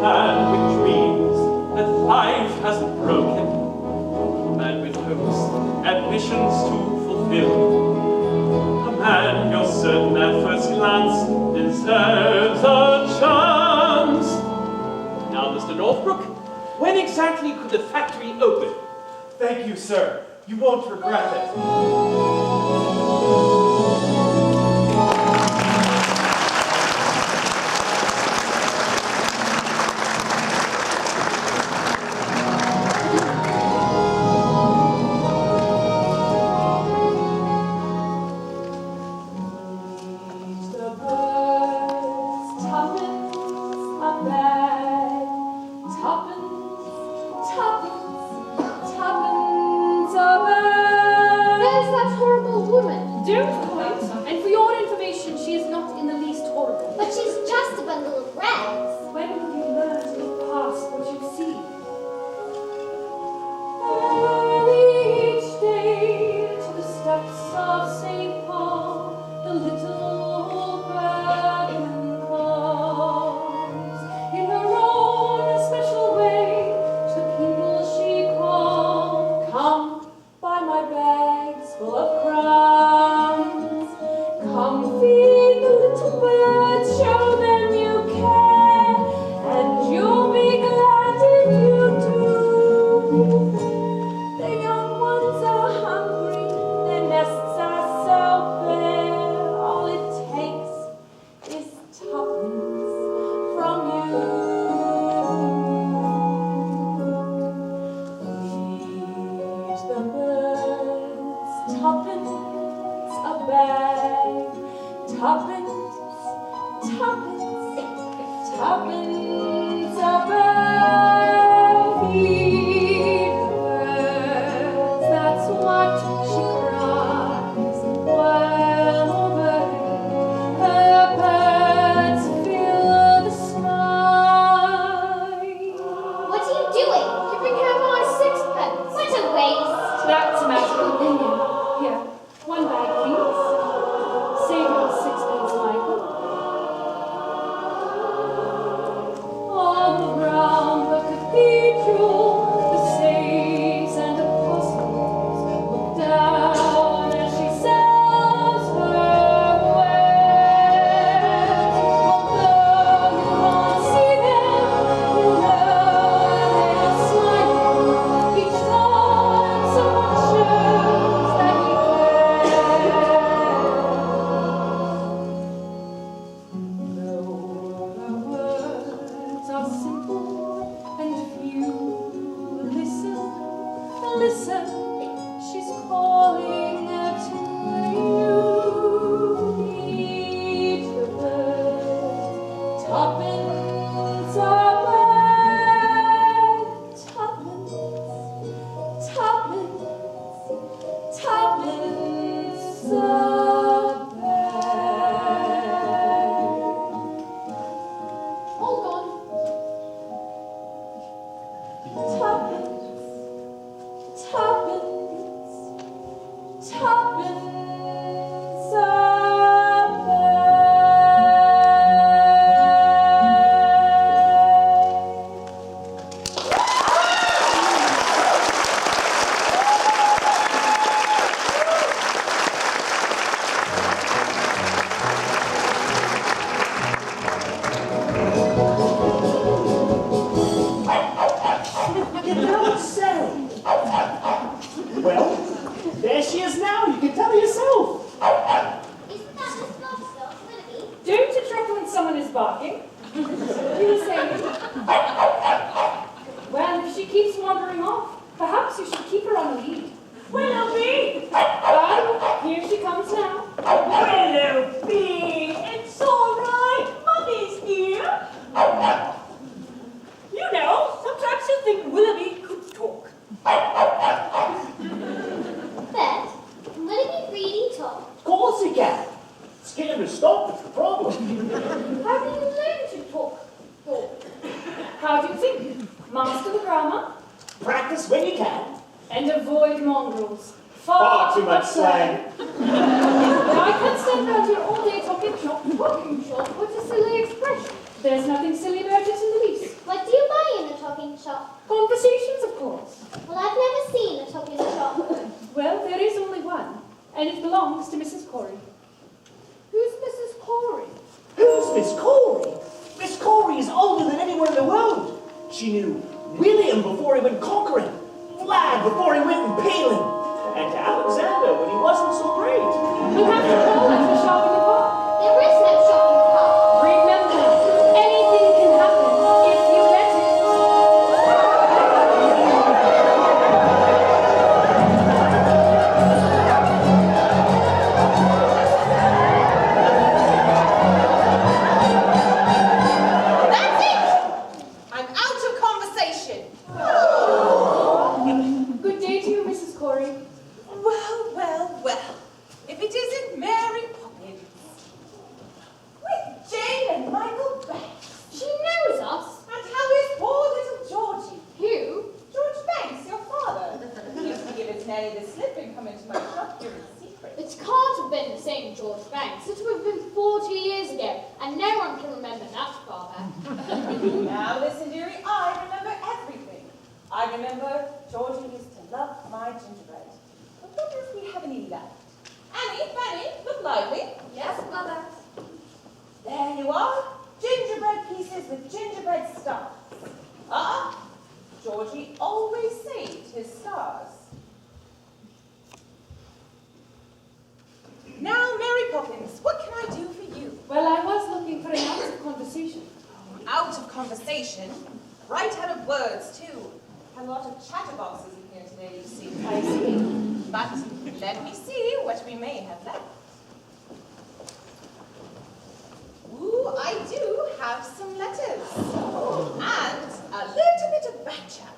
Man with dreams that life hasn't broken. Man with hopes, ambitions to fulfill. A man you're certain at first glance deserves a chance. Now, Mr. Northbrook, when exactly could the factory open? Thank you, sir. You won't regret it. There's that horrible woman. Don't That's a matter of opinion. Here, one bag, please. Save your sixpence, Michael. All around the cathedral, the saints and apostles look down as she sells her wares. Although you can't see them, you know they're smiling each time someone shows that he cares. Though her words are simple and few, listen, listen, she's calling to you. Each word, tuppence a bag, tuppence, tuppence, tuppence a bag. All gone. Tuppence, tuppence, tuppence a bag. You don't say. Well, there she is now. You can tell yourself. Isn't that the livestock, Willoughby? Don't interrupt when someone is barking. You were saying? Well, if she keeps wandering off, perhaps you should keep her on a lead. Willoughby! Here she comes now. Willoughby, it's all right. Mummy's here. You know, sometimes you think Willoughby could talk. Beth, can Willoughby really talk? Of course he can. Scared to stop is the problem. How do you learn to talk? How do you think? Master the grammar Practice when you can. and avoid mongrels. Far too much slang. Now, I can't stand around here all day talking shop. What's a silly expression? There's nothing silly about it in the least. What do you buy in a talking shop? Conversations, of course. Well, I've never seen a talking shop. Well, there is only one, and it belongs to Mrs. Corey. Who's Mrs. Corey? Who's Miss Corey? Miss Corey is older than anyone in the world. She knew William before he went conquering, Vlad before he went impaling, and to Alexander when he wasn't so great. You have to call at the shop in the park. There is no shop in the park. Remember, anything can happen if you let it. That's it. I'm out of conversation. Good day to you, Mrs. Corey. Well, well, well. If it isn't Mary Poppins. With Jane and Michael Banks. She knows us. And how is poor little Georgie? You? George Banks, your father. He used to give his nanny the slip and come into my shop here in secret. It can't have been the same George Banks. It would have been 40 years ago, and no one can remember that far back. Now listen, dearie, I remember everything. I remember Georgie used to love my gingerbread. I wonder if we have any left. Annie, Fanny, look lively. Yes, Mother. There you are. Gingerbread pieces with gingerbread stars. Georgie always saved his stars. Now, Mary Poppins, what can I do for you? Well, I was looking for an out of conversation. Out of conversation, right out of words, too. A lot of chatterboxes in here today, you see. I see. But let me see what we may have left. Ooh, I do have some letters. And a little bit of back chat.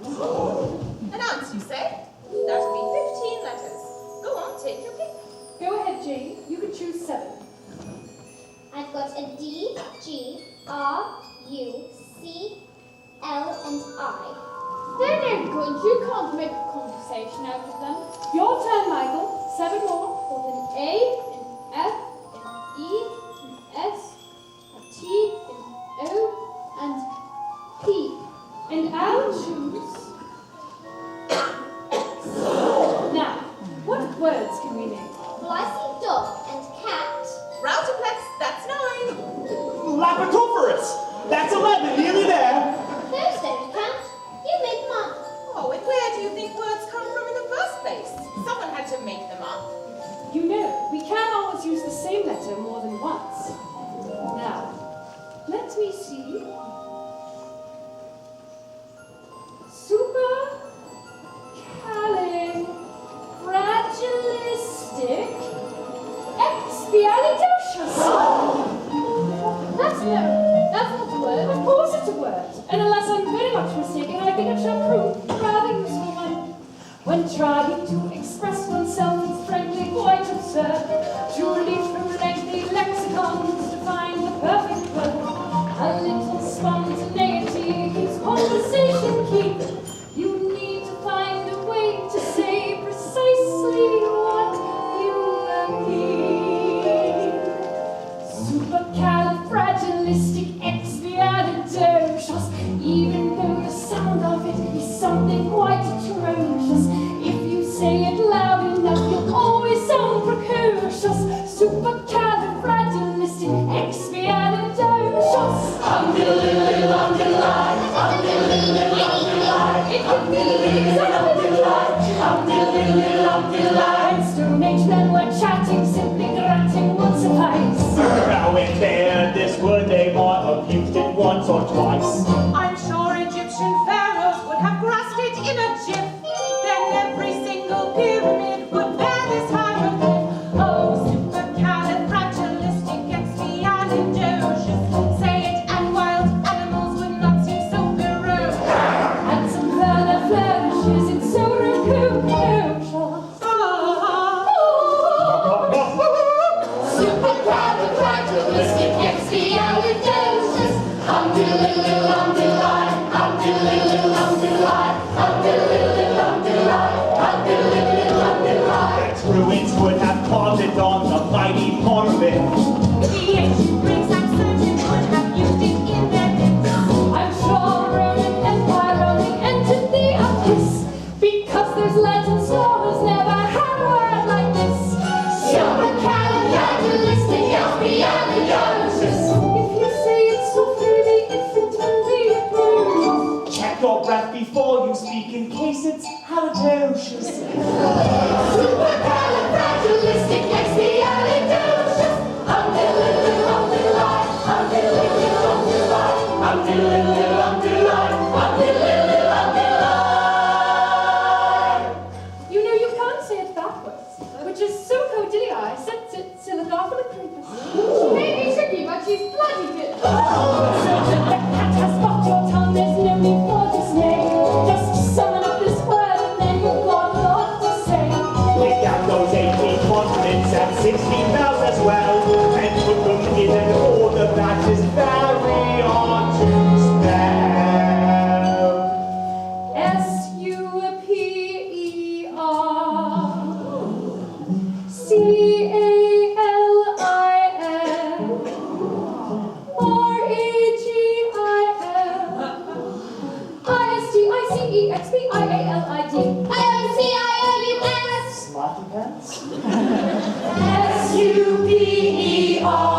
An ounce, you say? That'll be 15 letters. Go on, take your pick. Go ahead, Jane. You can choose 7. I've got a D, G, R, U, C, L, and I. They're no Harold, you can't make a conversation out of them. Your turn, Michael. 7 more with an A, an F, an E, an S, a T, an O, and P. And I'll choose X. Now, what words can we make? Well, I see dog and cat. Routiplex, that's 9. Lapitophorus! That's 11, nearly there. Those don't count. You make them up. Oh, and where do you think words come from in the first place? Someone had to make them up. You know, we can't always use the same letter more than once. Now, let me see. Supercalifragilistic expialidocious. That's not a word. Of course it's a word. And unless I'm very much mistaken, I think it shall prove a rather useful one. When trying to express oneself, it's frankly quite absurd to leaf through lengthy lexicons to find the perfect word. A little spontaneity keeps conversation keep. You need to find a way to say precisely what you mean. Supercalifragilisticexpialidocious, even though the sound of it is something quite atrocious. If you say it loud enough, you'll always sound precocious. Supercalifragilisticexpialidocious. When Stone Age men were chatting, simply granting would suffice. Now and there, this word they might have used it once or twice. I'm sure Egyptian pharaohs would have grasped it in a jiff. Then every single pyramid would bear this hieroglyph. Oh, supercalifragilisticexpialidocious. Say it and wild animals would not seem so ferocious. And some further flourishes in so precocious. Supercalifragilisticexpialidocious. Its ruins would have caused it on the mighty monument. The ancient Greeks, I'm certain, would have used it in their myths. I'm sure Roman Empire only entered the abyss because those Latin scholars never had a word like this. Supercalifragilisticexpialidocious. If you say it softly, the infant will be approached. Check your breath before you speak in case it's halitosis. Supercalifragilisticexpialidocious. You know you can't say it backwards, which is Sucodilii Silicophilocrepus. She may be tricky, but she's bloody good. So the cat has got your tongue, there's no need for dismay. Just summon up this word and then you've got a lot to say. Take out those 18 consonants and 16 vowels as well, and put them in an order that is very hard to spell. Supercalifragilisticexpialidocious. Smarty pants? S-U-P-E-R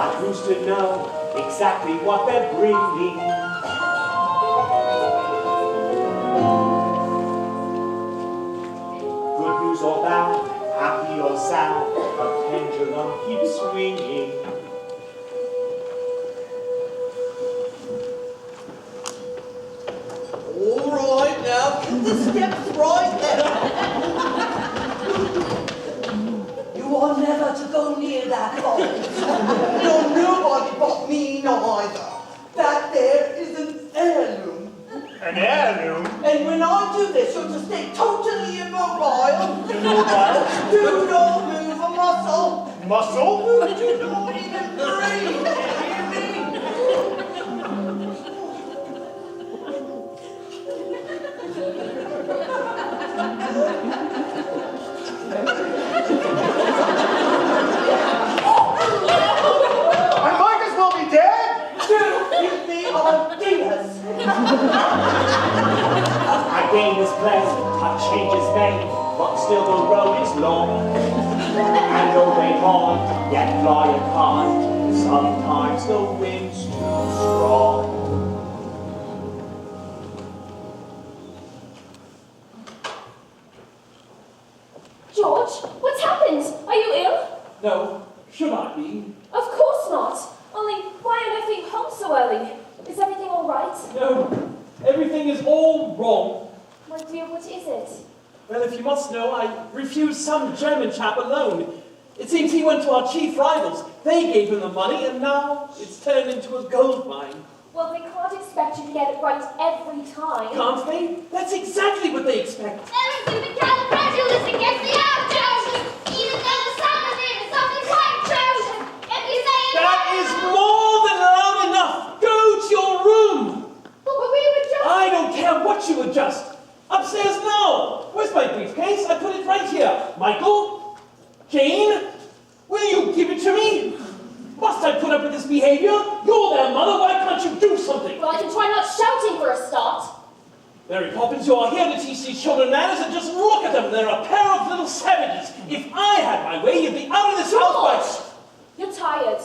But who's to know exactly what they're bringing? Good news or bad, happy or sad, the pendulum keeps swinging. All right, now, get the steps right there. You are never to go near that box. No, nobody but me neither. That there is an heirloom. An heirloom? And when I do this, you're to stay totally immobile. Immobile? Do not move a muscle. Muscle? Do not even breathe. You hear me? I might as well be dead! Do give me ideas. Again is pleasant, a change is made, but still the road is long. And though they haunt, yet fly apart, sometimes the wind's too strong. George, what's happened? Are you ill? No, should I be? Of course not. Only, why on earth are you home so early? Is everything all right? No, everything is all wrong. My dear, what is it? Well, if you must know, I refused some German chap a loan. It seems he went to our chief rivals. They gave him the money, and now it's turned into a gold mine. Well, they can't expect you to get it right every time. Can't they? That's exactly what they expect. Everything the califragilistic against the outdoors, even though the sound of it is something quite true. If you say it, That is more than loud enough. Go to your room. But we were just... I don't care what you adjust. Upstairs now. Where's my briefcase? I put it right here. Michael? Jane? Will you give it to me? Must I put up with this behavior? You're their mother. Why can't you do something? Well, I can try not shouting for a start. Mary Poppins, you are here to teach these children manners, and just look at them. They're a pair of little savages. If I had my way, you'd be out of this house by... You're tired.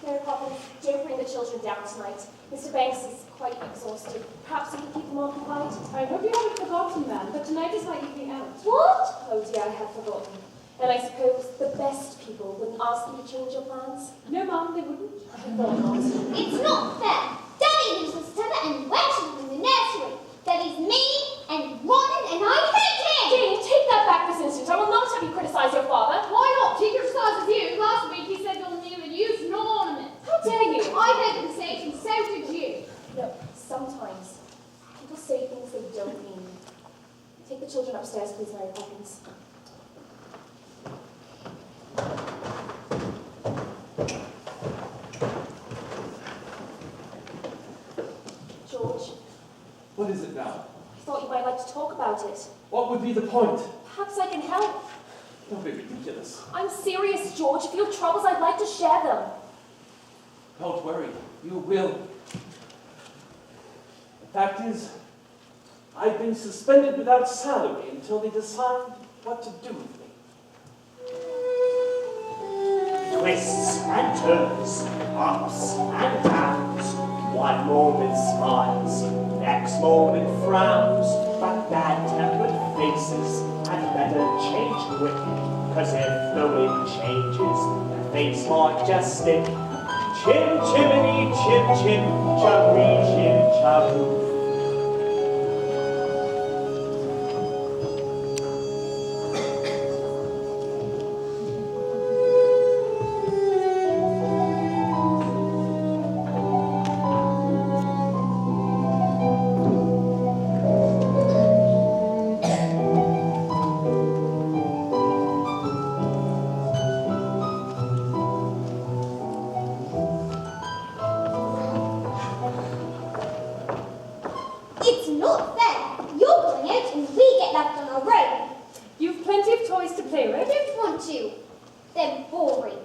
Mary Poppins, don't bring the children down tonight. Mr. Banks is quite exhausted. Perhaps you can keep them occupied? I hope you haven't forgotten, ma'am, but tonight is my evening out. What? Oh dear, I had forgotten. And I suppose the best people wouldn't ask you to change your plans? No, ma'am, they wouldn't. I thought not. it's not fair. Daddy loses temper and whacks him in the nursery. Daddy's mean and rotten and I hate him. Jane, take that back this instant. I will not have you criticize your father. Why not? He criticizes you. Last week he said you'll neither use nor ornament. How dare you? I heard him say it and so did you. No, sometimes people say things they don't mean. Take the children upstairs, please, Mary Poppins. George, What is it now? I thought you might like to talk about it. What would be the point? Perhaps I can help. Don't be ridiculous. I'm serious, George. If you have troubles, I'd like to share them. Don't worry. You will. The fact is, I've been suspended without salary until they decide what to do with me. Twists and turns, ups and downs. One moment smiles, next moment frowns. But bad-tempered faces had better change quick, 'cause if the wind changes, the face might just stick. Chim chimney, chim chim, chubby chim chaboo. It's not fair. You're going out and we get left on our own. You've plenty of toys to play I with. don't want to. They're boring.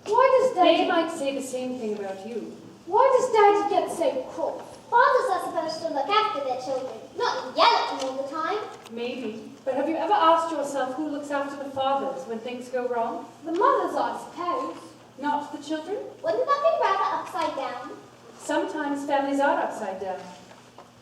Why does They Daddy... might say the same thing about you. Why does Daddy get so cross? Fathers are supposed to look after their children, not yell at them all the time. Maybe. But have you ever asked yourself who looks after the fathers when things go wrong? The mothers, I suppose. Not the children? Wouldn't that be rather upside down? Sometimes families are upside down.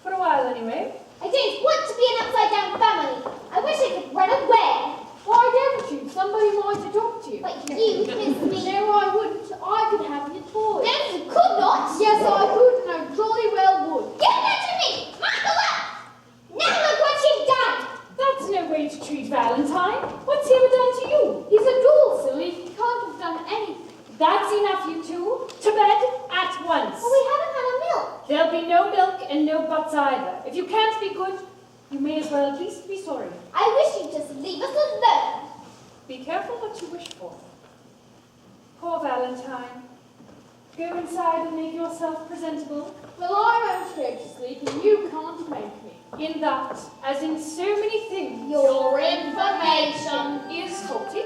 For a while, anyway. I don't want to be an upside down family. I wish I could run away. Why don't you? Somebody might adopt you. But you kiss me. No, I wouldn't. I could have your toy. No, you could not. Yes, I could, and I jolly well would. Give that to me! Michael up! Now look what you've done! That's no way to treat Valentine. What's he ever done to you? He's a ghoul, silly. He can't have done anything. That's enough, you two. To bed at once. Well, we haven't had a milk. There'll be no milk and no buts either. If you can't be good, you may as well at least be sorry. I wish you'd just leave us alone. Be careful what you wish for. Poor Valentine. Go inside and make yourself presentable. Well, I won't go to sleep and you can't make me. In that, as in so many things, Your information is faulty.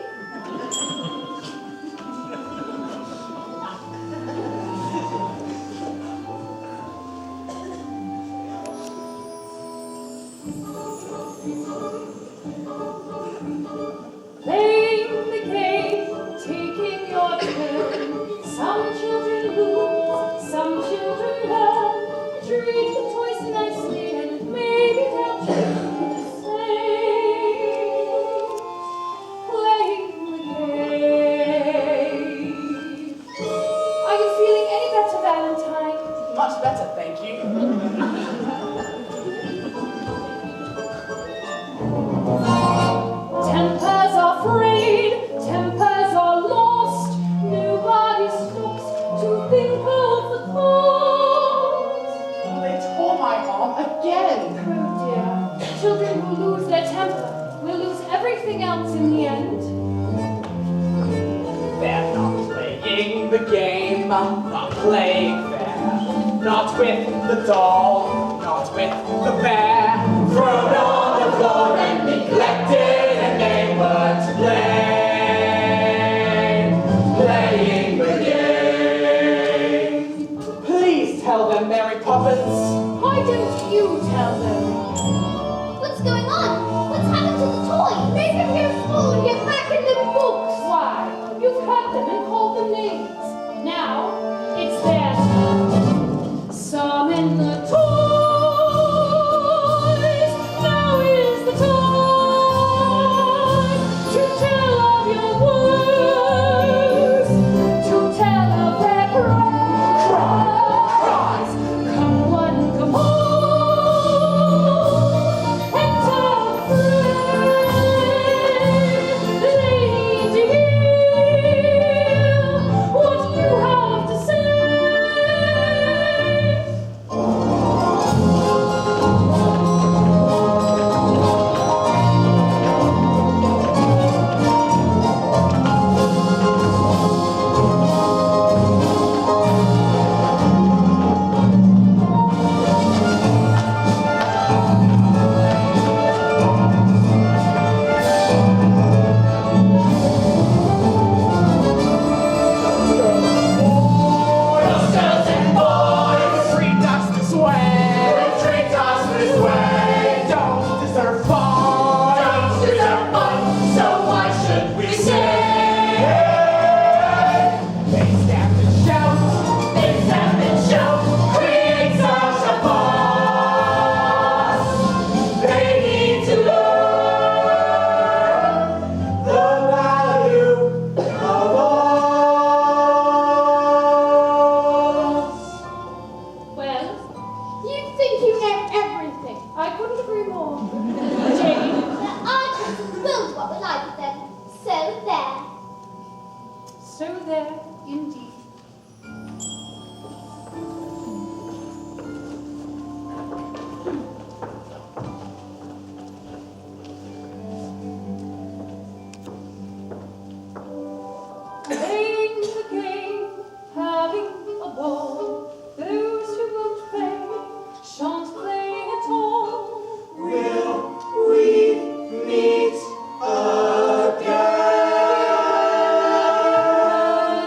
Playing the game, taking your turn. Some children lose, some children learn. Treat the toys nicely and maybe they'll treat you the same. Playing the game. Are you feeling any better, Valentine? Much better, thank you. Tempers are frayed, tempers are lost. Nobody stops to think of the cause. They tore my arm again. Oh dear. Children who lose their temper will lose everything else in the end. They're not playing the game, not playing fair. Not with the doll, not with the bear. Thrown on the floor and neglected, and they were to blame. Playing the game. Please tell them, Mary Poppins. Why don't you tell them? What's going on? What's happened to the toys? Make them go to school and get back in their books. Why? You've hurt them and called them names. Now, it's their turn. Some in the toys. Now is the time to tell of your woes, to tell of their cries. Come one, come all, and tell a friend. They need to hear what you have to say. Girls and boys, treat us this way. Treat us this way. Don't deserve fun. Don't deserve fun. So why should we stay? They stamp and shout. They stamp and shout. Create such a fuss. They need to learn the value of us. Well, you think you know everything. I couldn't agree more. Jane, The artists will do what we like with them. So there. so there indeed. Playing the game, having a ball. Those who won't play shan't play at all. Will we meet again?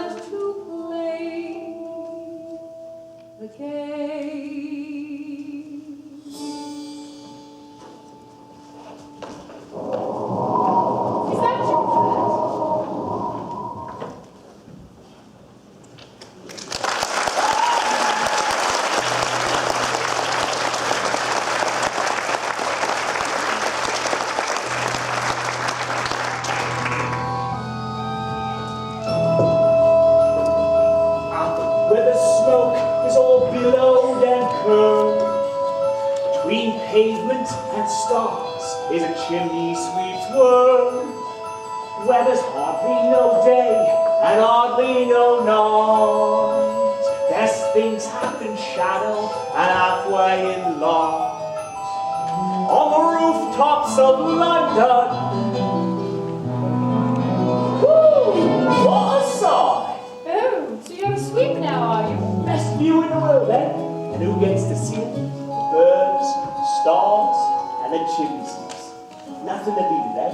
And to pavement and stars is a chimney sweep's world, where there's hardly no day and hardly no night. There's things half in shadow and halfway in light. On the rooftops of London, woo, what a sight! Oh, so you're a sweep now, are you? Best view in the world, eh? And who gets to see it? The birds, stars, and the chimneys. Nothing to beat it, eh?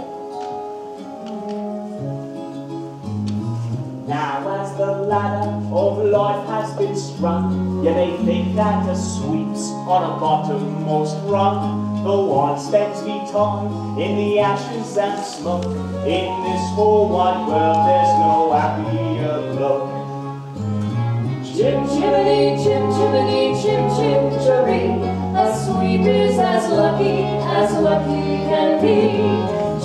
Now as the ladder of life has been strung, you may think that the sweep's on a bottommost rung. Though one spends me time in the ashes and smoke, in this whole wide world there's no happier bloke. Chim chimney, chim chimney, chim chim chiree. A sweep is as lucky can be.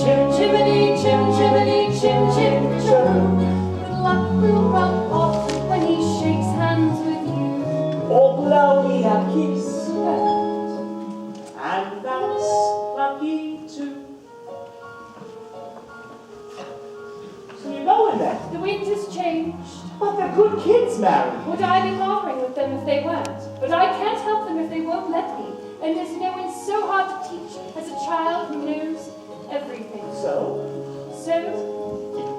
Chim chimney, chim chimney, chim chim chiroo. Good luck will rub off when he shakes hands with you. Or blow me a kiss, and that's lucky too. So you're going then? The wind has changed. But they're good kids, Mary. Would I be bartering with them if they weren't? But I can't help them if they won't let me. And as you know, it's so hard to teach as a child who knows everything. So? So,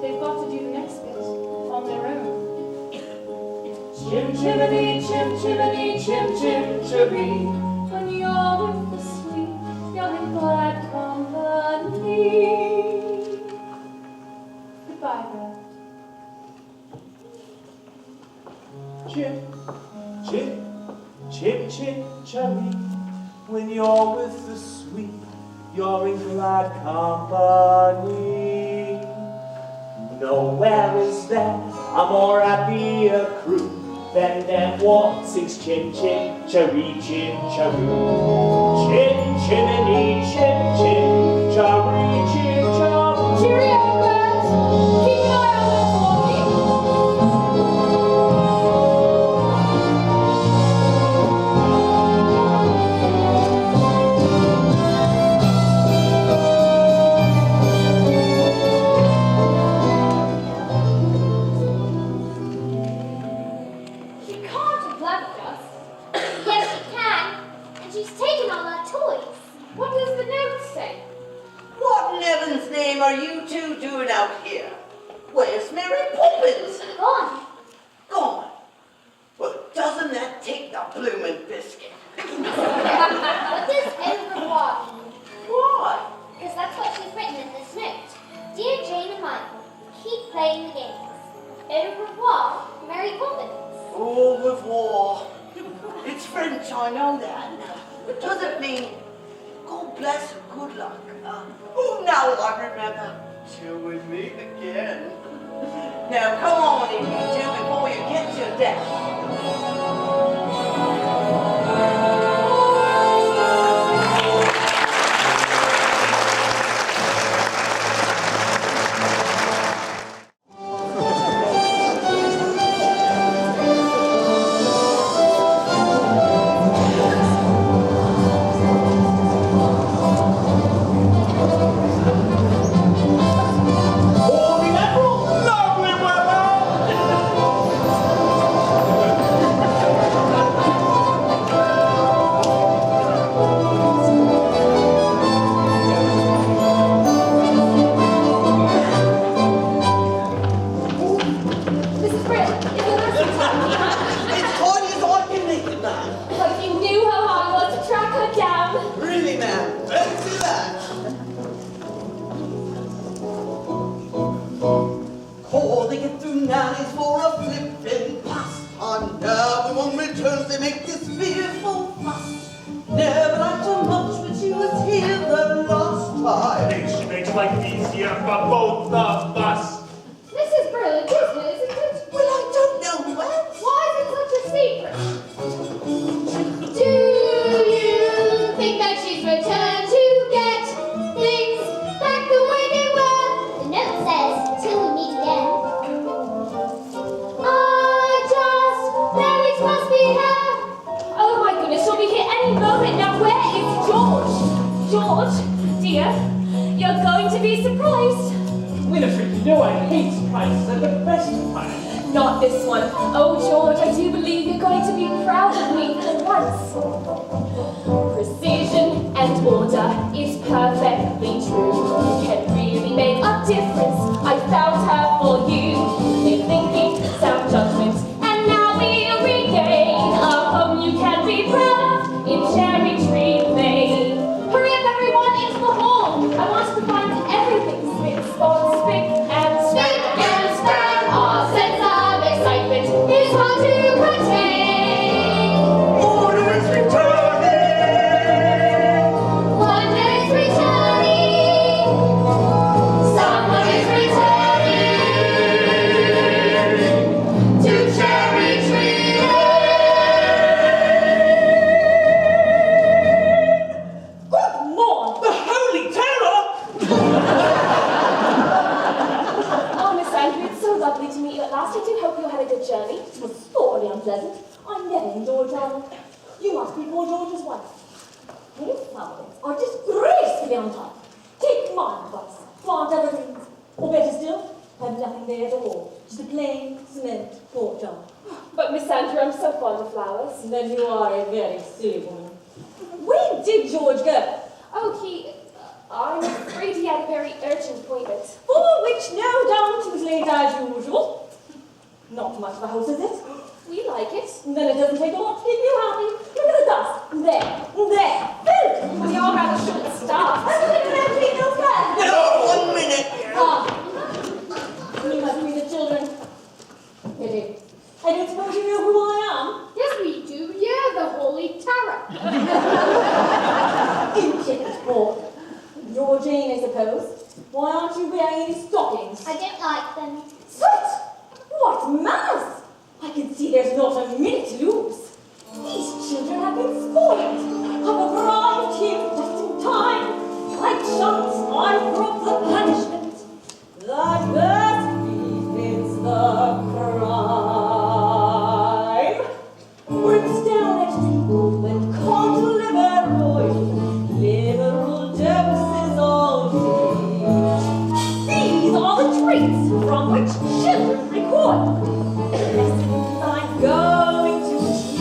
they've got to do the next bit on their own. Chim chimney, chim chimney, chim chim chiree. When you're with the sweep, you're in glad company. Goodbye, Bert. Chip, chip, chip, chip, cherry. When you're with the sweep, you're in glad company. Nowhere is there a more happier crew than them what sings chim, chim, cherry, chim, cheroo. Chim, chimney, chim, chim, cherry, chim, cheroo. Cheerio, Bert! Keep an eye on them for me. She can't have left us. Yes, she can. And she's taken all our toys. What does the note say? What in heaven's name are you two doing out here? Where's Mary Poppins? Gone. Gone. Well, doesn't that take the bloomin' biscuit? What does au revoir mean? Why? Because that's what she's written in this note. Dear Jane and Michael, keep playing the games. Au revoir, Mary Poppins. Au revoir. It's French, I know that. But does it mean God bless and good luck? Oh, now I remember. Till we meet again. Now, come on, if you do, before you get your death. Holy mackerel, lovely weather! Mrs. Brill, it's a lesson time. It's hard as I can make it, ma'am. But if you knew how hard it was to track her down. Really, ma'am. Let's do that. Calling it through nannies for a flippin' pastime. Now when one returns, they make this fearful fuss. Never liked her much when she was here the last time. Think she makes life easier for both of us. Mrs. Brill, it is her, isn't it? Well, I don't know, ma'am. Why is it such a secret? Do you think that she's returned to get things back the way they were? The note says, till we meet again. I just know it must be her. Oh my goodness, she'll be here any moment. Now where is George? George, dear, you're going to be surprised. Winifred, you know I hate surprises. They're the best of mine. Not this one. Oh, George, I do believe you're going to be proud of me for once. Precision and order is perfectly true. Can really make a difference. I found her for you. In thinking, sound judgment, and now we'll regain a home you can be proud of in Cherry Tree Lane. Hurry up, everyone, into the hall. I want to find everything spit, spot, spick, and Spick and span, our sense of excitement is hard to contain. Order is returning. Wonder is returning. Someone is returning to Cherry Tree Good morn, the holy terror! Oh, Miss Andrew, it's so lovely to meet you at last. I do hope you had a good journey. It was thoroughly unpleasant. I never enjoyed travel. You must be poor George's wife. Your families are disgracefully untidy. Take my advice. Plant evergreens. Or better still, have nothing there at all. Just a plain cement courtyard. But Miss Andrew, I'm so fond of flowers. Then you are a very silly woman. Where did George go? Oh, I'm afraid he had a very urgent appointment. For which, no doubt, he was late as usual. Not much of a house, is it? We like it. Then it doesn't take a lot to keep you happy. Look at the dust. There. Filled. We are rather short-staffed. I don't even have to eat those guys. No, 1 minute. Ah, you must be the children. Pity. I don't suppose you know who I am? Yes, we do. Yeah, the Holy Terror. Impudent boy. Georgine, I suppose. Why aren't you wearing any stockings? I don't like them. Sweet! What manners! I can see there's not a minute to lose. These children have been spoiled. Have arrived here just in time. Like chance, I brought the punishment. That best befits the crime. Brings down at table and can't deliver oil. Liberal doses all day. These are the treats from which children recoil. Lessons I'm going to teach.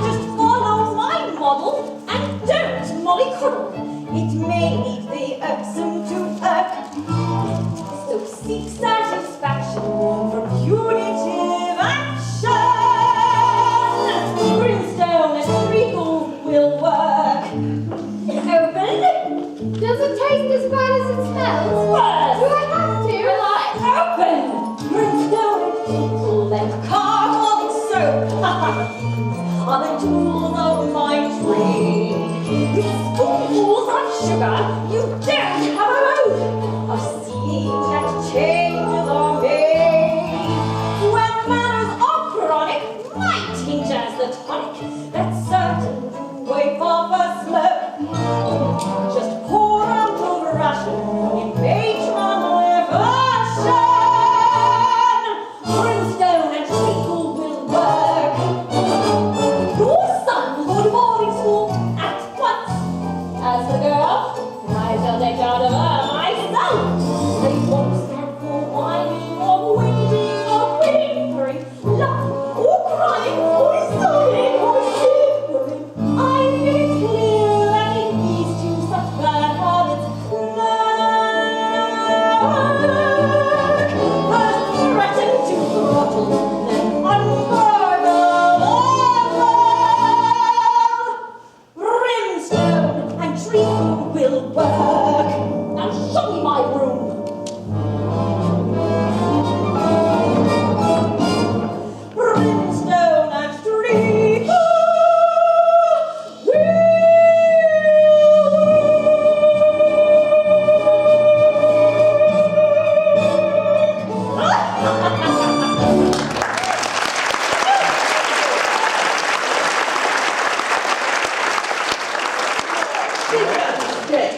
Just follow my model and don't mollycoddle. It may need the irksome to irk. So seek satisfaction from punitive action. Brimstone and treacle will work. Open. Does it taste as bad as it smells? Yes. Do I have to? Open! Brimstone and treacle, then carbolic soap. Are the tools of my trade. With spoonfuls of sugar, you don't have a load of seeing that changes are made. When manners are chronic, my tincture's the tonic that's certain to wake off a smoke. Just pour out over ration in matron version. Brimstone and treacle will work. Your son will go to boarding school at once. As the girl, I shall take out of her myself. They won't stand for whining or waiting or whimpering, laughing or crying or sighing or shivering. I make it clear that in these two such bad habits lurk. First threaten to throttle, then unburden all. Brimstone and treacle will work. Now show me my room. Brimstone and treacle will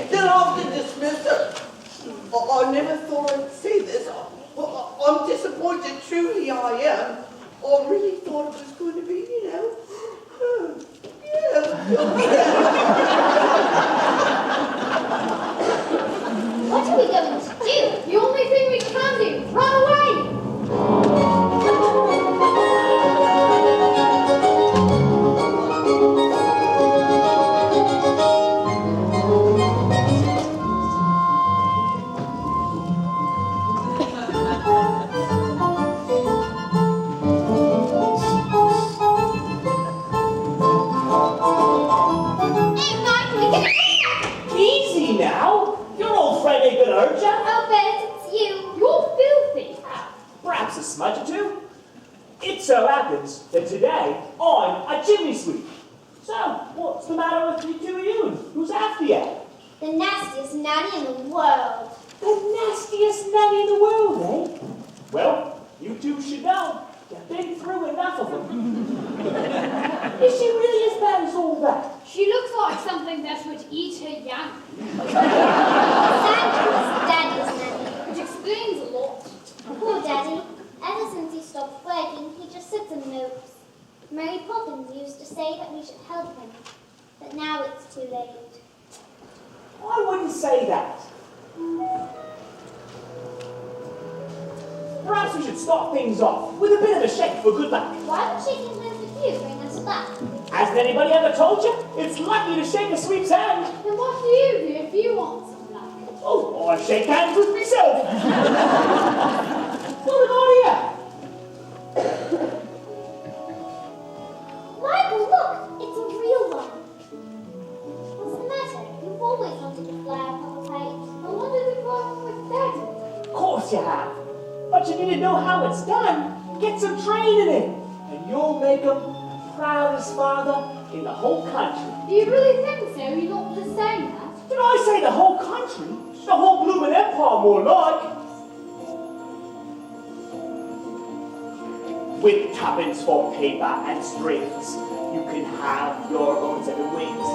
Then after dismissal, I never thought I'd say this. I'm disappointed, truly I am. I really thought it was going to be, yeah. The nastiest nanny in the world. The nastiest nanny in the world, eh? Well, you two should know. You've been through enough of them. Is she really as bad as all that? She looks like something that would eat her young. Sandra's Daddy's nanny. Which explains a lot. Poor Daddy. Ever since he stopped working, he just sits and mopes. Mary Poppins used to say that we should help him, but now it's too late. I wouldn't say that. Perhaps we should start things off with a bit of a shake for good luck. Why would shaking hands with you bring us luck? Hasn't anybody ever told you? It's lucky to shake a sweep's hand. And what do you do if you want some luck? Oh, I shake hands with myself. What have we got here? Michael, look! It's a real one. What's the matter? You've always wanted to fly a purple kite. I wonder if you're going with Daddy. Of course you have. But you need to know how it's done. Get some training in. And you'll make him the proudest father in the whole country. Do you really think so? You're not just saying that. Did I say the whole country? The whole blooming empire, more like. With tuppence for paper and strings, you can have your own set of wings.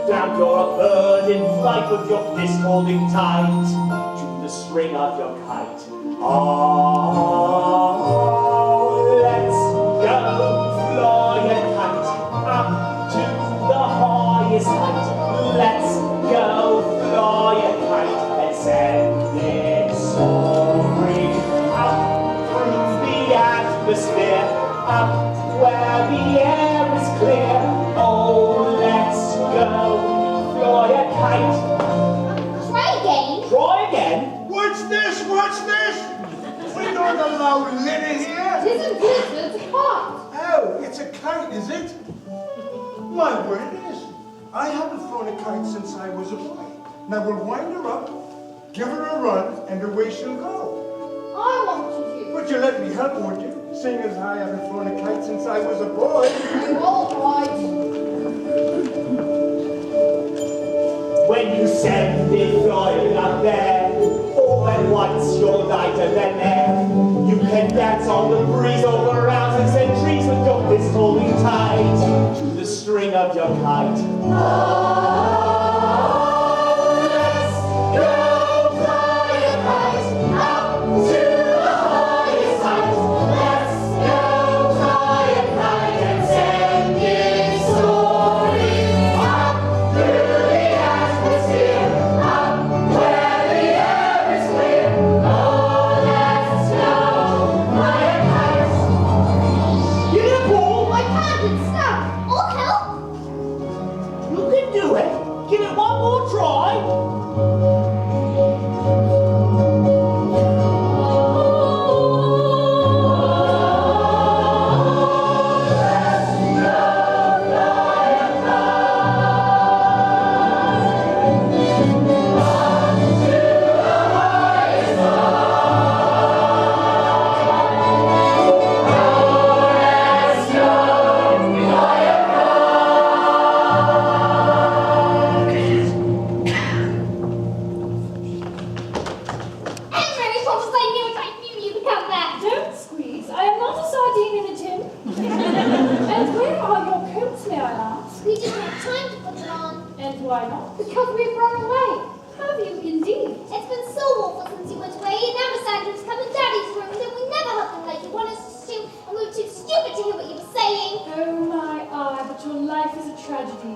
Down you're a bird in flight with your fist holding tight to the string of your kite. Oh, let's go fly a kite up to the highest height. Let's go fly a kite and send it soaring up through the atmosphere, up where the air is clear. Oh, let's go fly a kite. Try again. Try again? What's this? What's this? We don't allow litter here. It isn't glitter, it's a kite. Oh, it's a kite, is it? My word, it is. I haven't flown a kite since I was a boy. Now we'll wind her up, give her a run, and away she'll go. I want you to. But you let me help, won't you? Seeing as I haven't flown a kite since I was a boy. Oh, all right. When you send it flying up there, all at once you're lighter than air. You can dance on the breeze over mountains and trees with your fist holding tight to the string of your kite. Oh, let's go fly a kite up to the highest height. Let's go fly a kite and send it soaring up through the atmosphere, up where the air is clear. Oh, let's go fly a kite. Get it, Paul. I can't, it's stuck. I'll help. You can do it. Give it one more try. And Mary Poppins, I knew you'd come back. Don't squeeze. I am not a sardine in a tin. And where are your coats, may I ask? We didn't have time to put them on. And why not? Because we've run away. Have you indeed? It's been so awful since you went away, and now Miss Andrews come in Daddy's room, and we never helped him like you wanted us to, and we were too stupid to hear what you were saying. Oh my eye, but your life is a tragedy.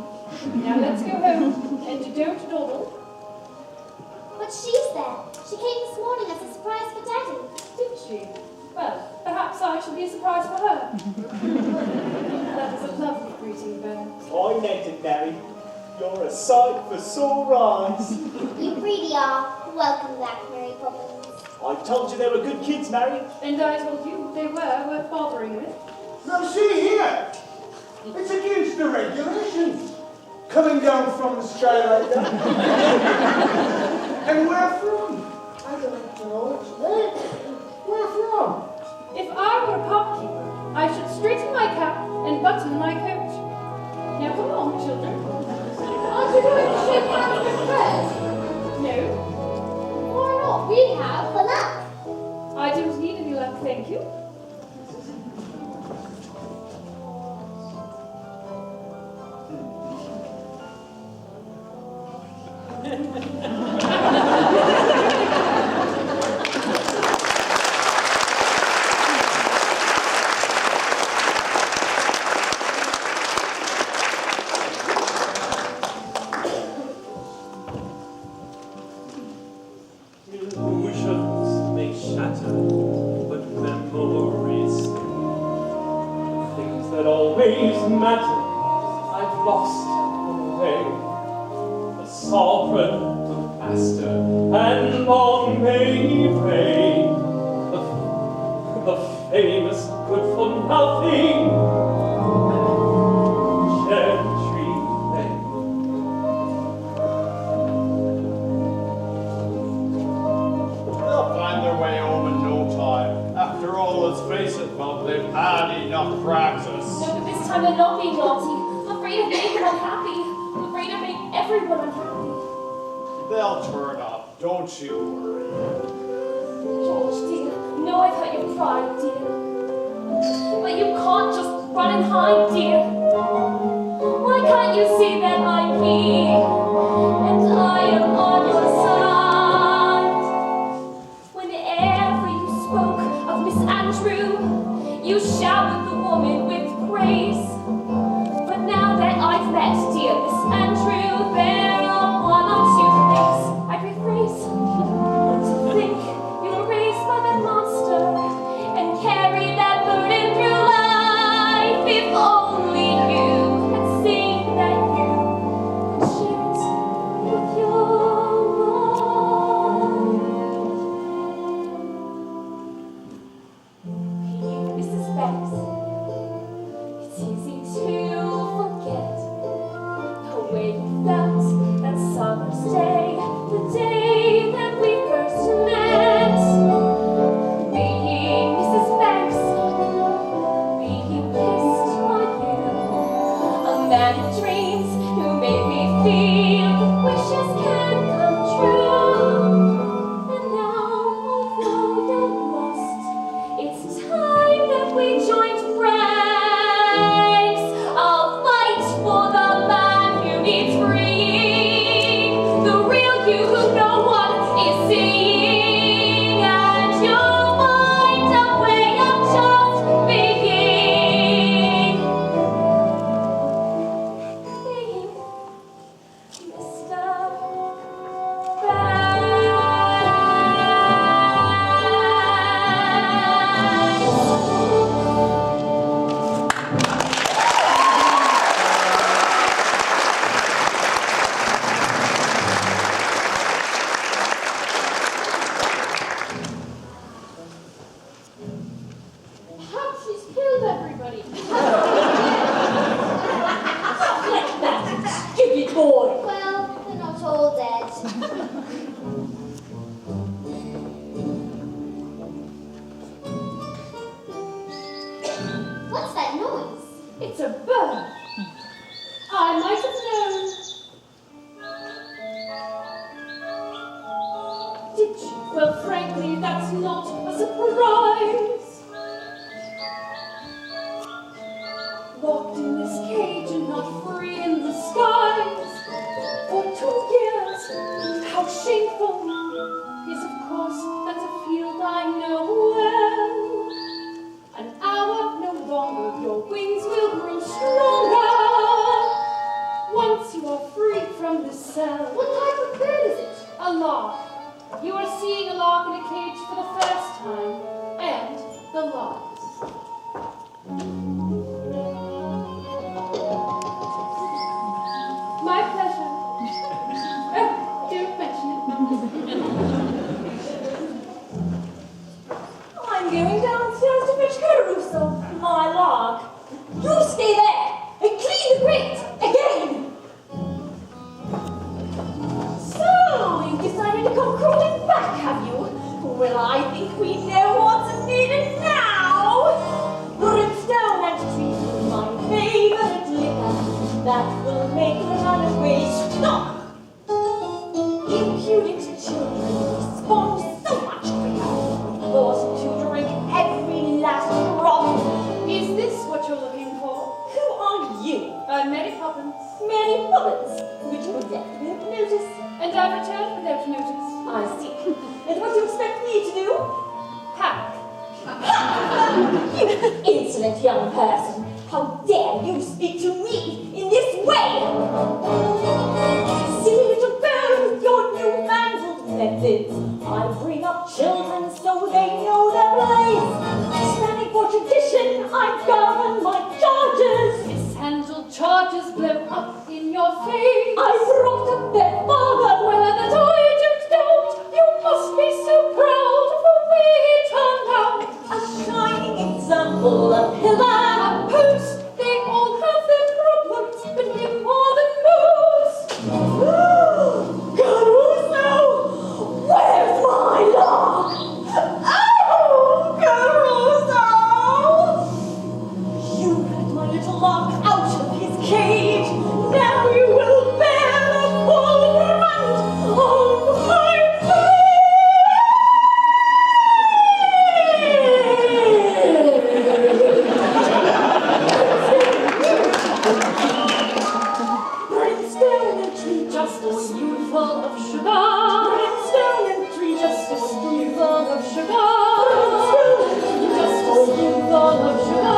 Now let's go home. And don't dawdle. But she's there. She came this morning as a surprise for Daddy. Did she? Well, perhaps I shall be a surprise for her. That is a lovely greeting, Ben. I meant it, Mary. You're a sight for sore eyes. You really are. Welcome back, Mary Poppins. I told you they were good kids, Mary. And I told you they were worth bothering with. Now see here. It's against the regulations. Coming down from the sky like that. And where from? I don't know. Where from? If I were a pubkeeper, I should straighten my cap and button my coat. Now come on, children. Aren't you going to shake hands with Fred? Illusions may shatter, but memories stay. The things that always matter, I've lost away. The sovereign, the master, and long may reign. The famous good for nothing, Gentry Lane. They'll find their way home in no time. After all, let's face it, Bob, they've had enough practice. No, but this time they're not being naughty. I'm afraid of making them unhappy. I'm afraid of making everyone unhappy. They'll turn up, don't you worry. George, dear, you know I've hurt your pride, dear. But you can't just run and hide, dear. Why can't you see that I'm here? And I am on your side. Whenever you spoke of Miss Andrew, you showered the woman with praise. But now that I've met dear Miss Andrew, there are one or two things I'd rephrase. To think you were raised by that monster and carry that burden through life. If only you had seen that you could share it with your wife. Mrs. Banks, it's easy to forget the way you felt that summer's day, the day that we first met. Being Mrs. Banks, being kissed by you, a man of dreams who made me feel that wishes can come true. And now, although you're lost, it's time that we joined ranks. I'll fight for the man who needs freeing, the real you who no one is seeing, and you'll find a way of just being Mr. Perhaps she's killed everybody. Let that stupid boy. Well, they're not all dead. What's that noise? It's a bird. I might have known. Did you? Well, frankly, that's not a surprise. Locked in this cage and not free in the skies for 2 years. How shameful! Yes, of course, that's a field I know well. An hour no longer, your wings will grow stronger. Once you are free from this cell. What type of bird is it? A lark. You are seeing a lark in a cage for the first time. And the larks. My pleasure. Oh, don't mention it. I'm going downstairs to fetch Caruso, my lark. You stay there and clean the grate again. So, you decided to come crawling back, have you? Well, I think we know what's needed now. Brimstone and treat my favorite liquor that will make the runaways stop. Impudent children respond so much quicker, forced to drink every last drop. Is this what you're looking for? Who are you? I'm Mary Poppins. Mary Poppins, which you definitely notice. And I see. And what do you expect me to do? Pack. You insolent young person! How dare you speak to me in this way? Silly little girl with your newfangled methods. I bring up children so they know their place. Standing for tradition, I govern my charges. Mishandled charges blow up in your face. I brought up their father. Well, and that I don't. You must be so proud of the way he turned out. A shining example, a pillar. A post. They all have their problems, but him more than most. Caruso! Where's my log? Oh, Caruso! You let my little log out of his cage. Now you will bear the full brunt of my Brimstone and tree just a spoonful of sugar. Brimstone and tree just a spoonful of sugar. Brimstone and tree just a spoonful of sugar.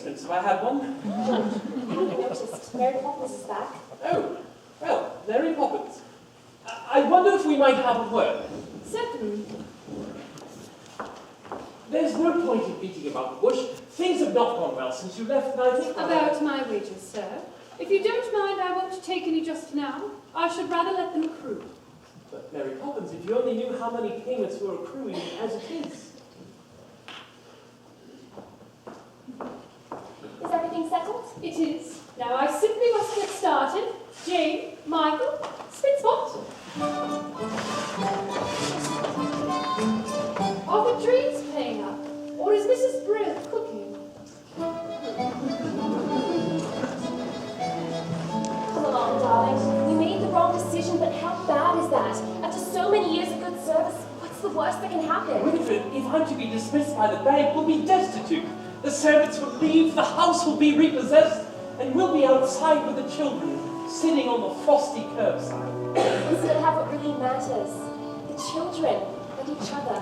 If I had one. I noticed. Mary Poppins is back. Oh, well, Mary Poppins. I wonder if we might have a word. Certainly. There's no point in beating about the bush. Things have not gone well since you left, and I think... About my wages, sir. If you don't mind, I won't take any just now. I should rather let them accrue. But, Mary Poppins, if you only knew how many payments were accruing as it is. Is everything settled? It is. Now I simply must get started. Jane, Michael, Spitspot. Are the trees paying up? Or is Mrs. Brill cooking? Come along, darling. We made the wrong decision, but how bad is that? After so many years of good service, what's the worst that can happen? Winifred, if I'm to be dismissed by the bank, we'll be destitute. The servants will leave, the house will be repossessed, and we'll be outside with the children, sitting on the frosty curbside. Instead, have what really matters. The children and each other.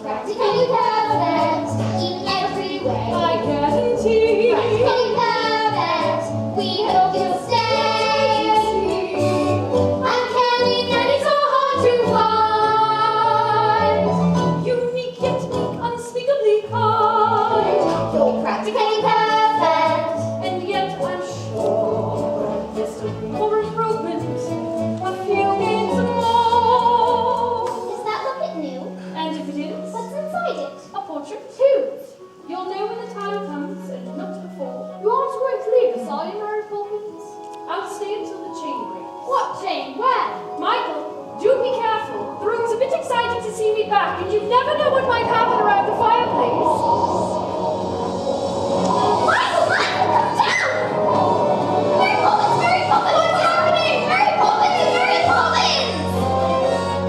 Practically perfect in every way. I guarantee. Practically perfect. We hope you'll stay. stay until the chain breaks. What chain? Where? Michael, do be careful. The room's a bit excited to see me back, and you never know what might happen around the fireplace. Michael, come down! Mary Poppins, Mary Poppins, what's happening? Mary Poppins, Mary Poppins!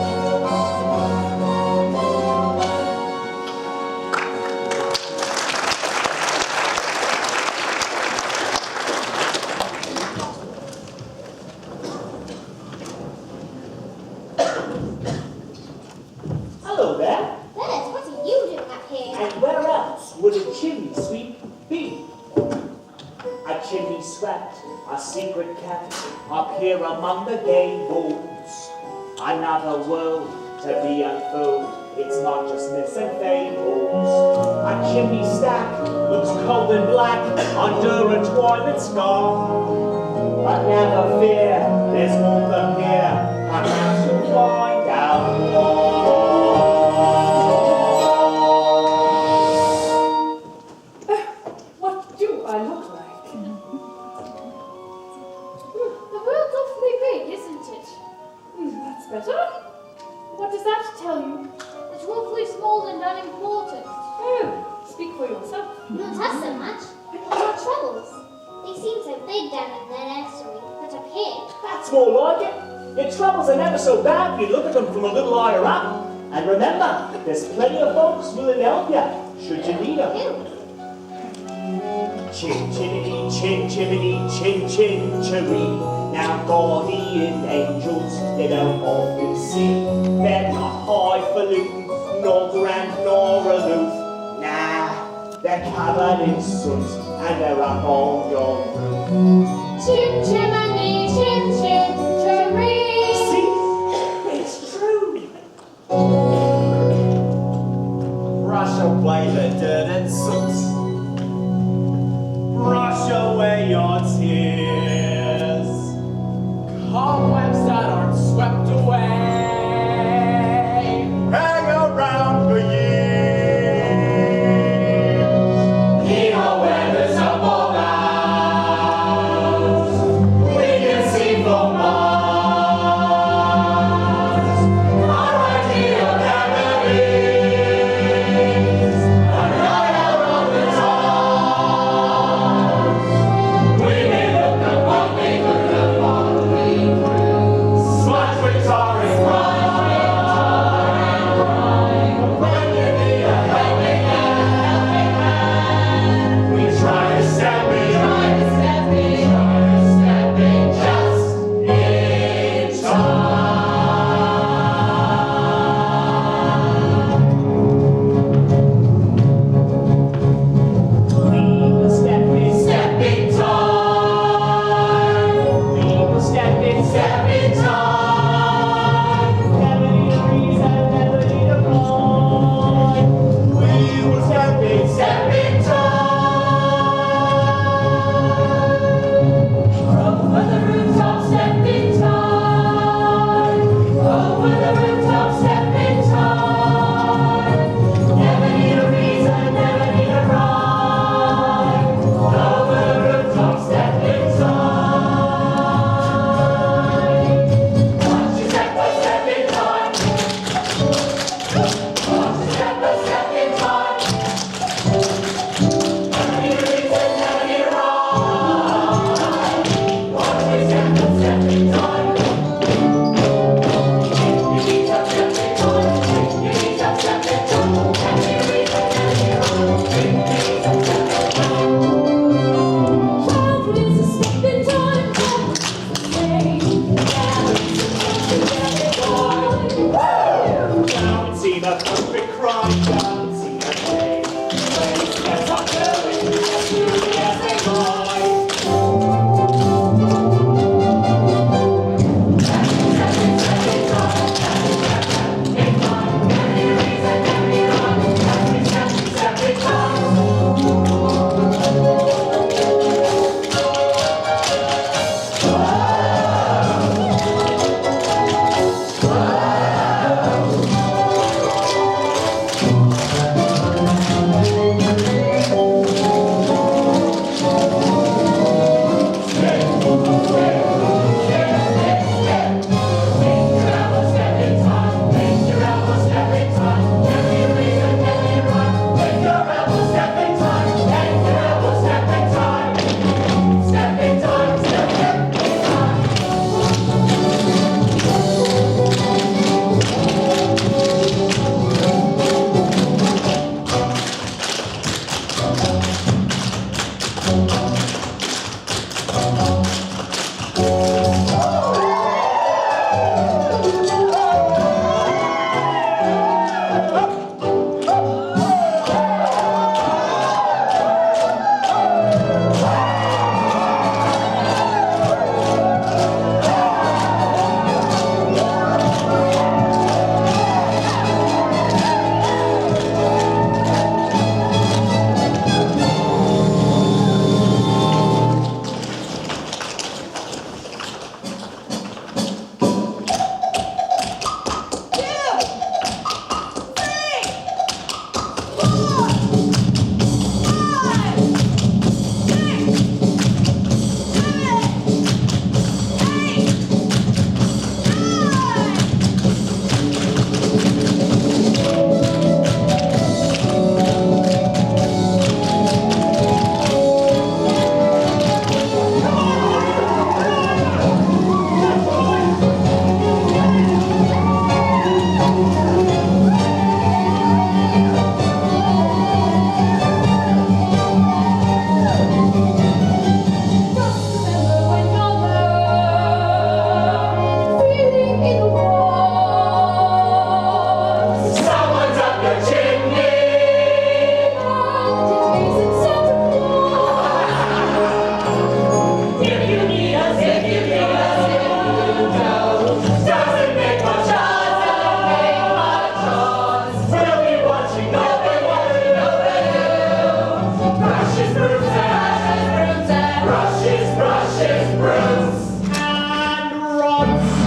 Hello there. Bennett, what are you doing up here? And where else would a chimney sweep be? A chimney swept, a secret kept up here among the gables. Another world to be unfurled. It's not just myths and fables. A chimney stack looks cold and black under a twilit sky. But never fear, there's warmth up here. Perhaps you'll find out more. What do I look like? The world's awfully big, isn't it? That's better. What does that tell you? It's awfully small and unimportant. Oh, speak for yourself. Not us so much. Our troubles. They seem so big down in the nursery, but up here, That's more like it. Your troubles are never so bad when you look at them from a little higher up. And remember, there's plenty of folks willing to help you, should you need them. who? Chin chimney, chin chimney, chin chin cheree. Now guardian angels, they don't often see. They're not highfalutin, nor grand, nor aloof. Nah, they're covered in soot, and they're up on your roof. Chim chimney, chim chim cheree. See, it's true. Brush away the dirt and soot. Brush away your tears. Cobwebs that aren't swept away. Hang around for years. Even when there's a bother. brushes, brooms, and rods.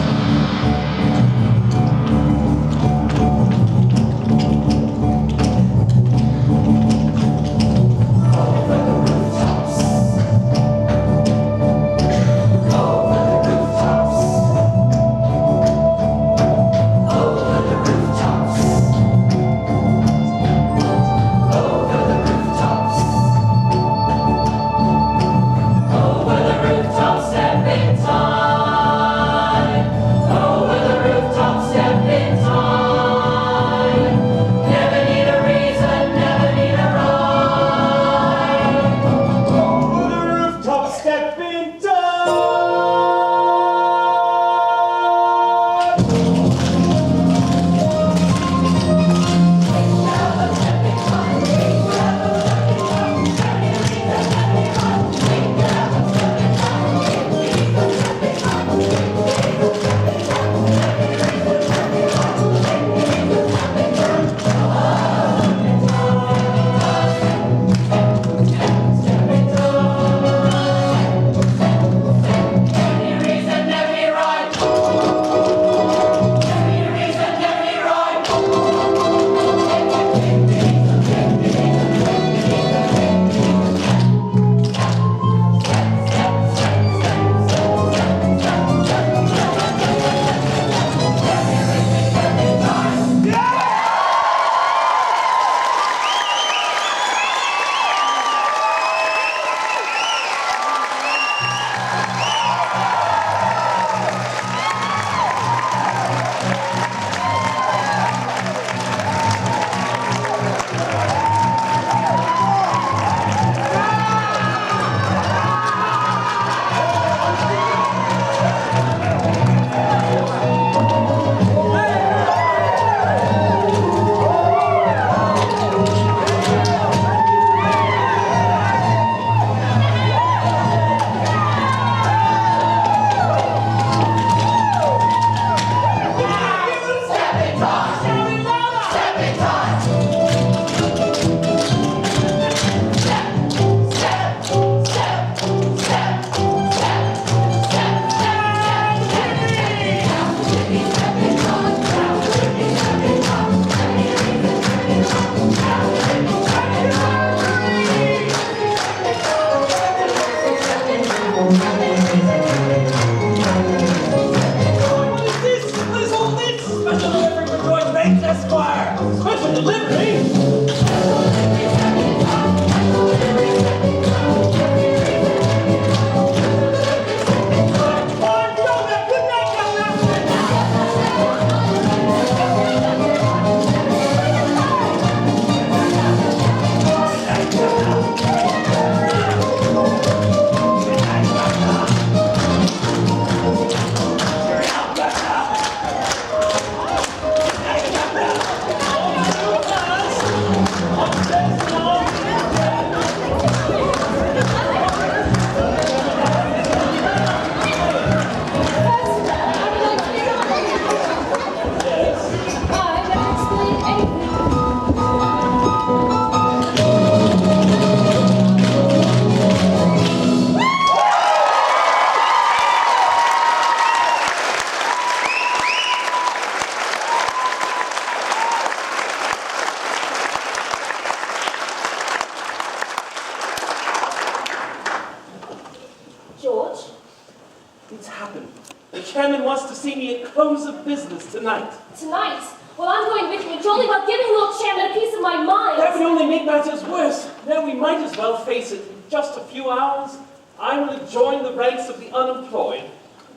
chairman wants to see me at close of business tonight. Tonight? Well, I'm going with you. It's only about giving Lord Chairman a piece of my mind. That would only make matters worse. Now we might as well face it. In just a few hours, I will join the ranks of the unemployed.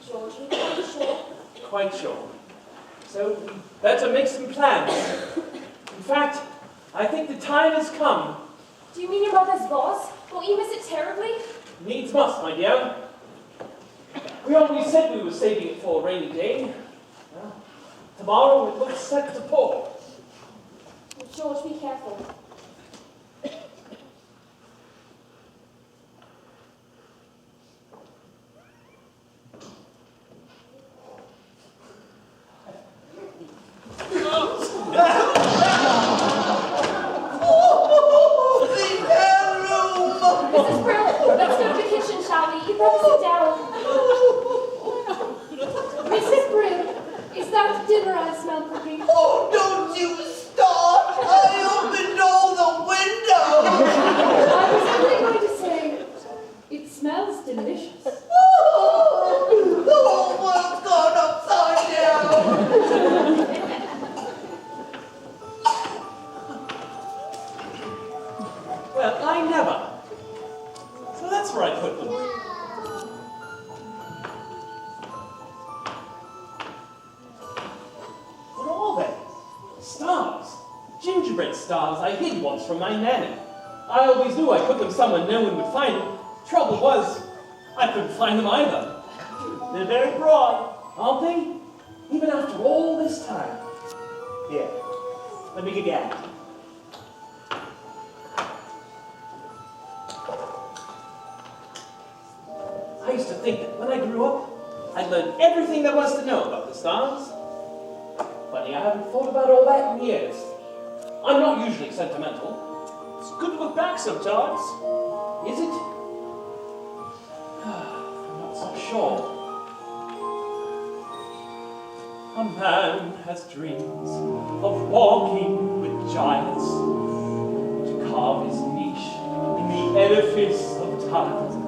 George, are you quite sure? Quite sure. So we better make some plans. In fact, I think the time has come. Do you mean your mother's boss? Won't you miss it terribly? Needs must, my dear. We always said we were saving it for a rainy day. Well, tomorrow it looks set to pour. George, be careful. The room! Mrs. Brill, let's go to the kitchen, shall we? You'd better sit delicious. Oh, the whole world's gone upside down. Well, I never. So that's where I put them. What are they? Stars. Gingerbread stars I hid once from my nanny. I always knew I put them somewhere no one would find them. Trouble was, I couldn't find them either. They're very bright. Aren't they? Even after all this time. Here, let me give you a hand. I used to think that when I grew up, I'd learn everything there was to know about the stars. Funny, I haven't thought about all that in years. I'm not usually sentimental. It's good to look back sometimes. Is it? I'm not so sure. A man has dreams of walking with giants, to carve his niche in the edifice of time.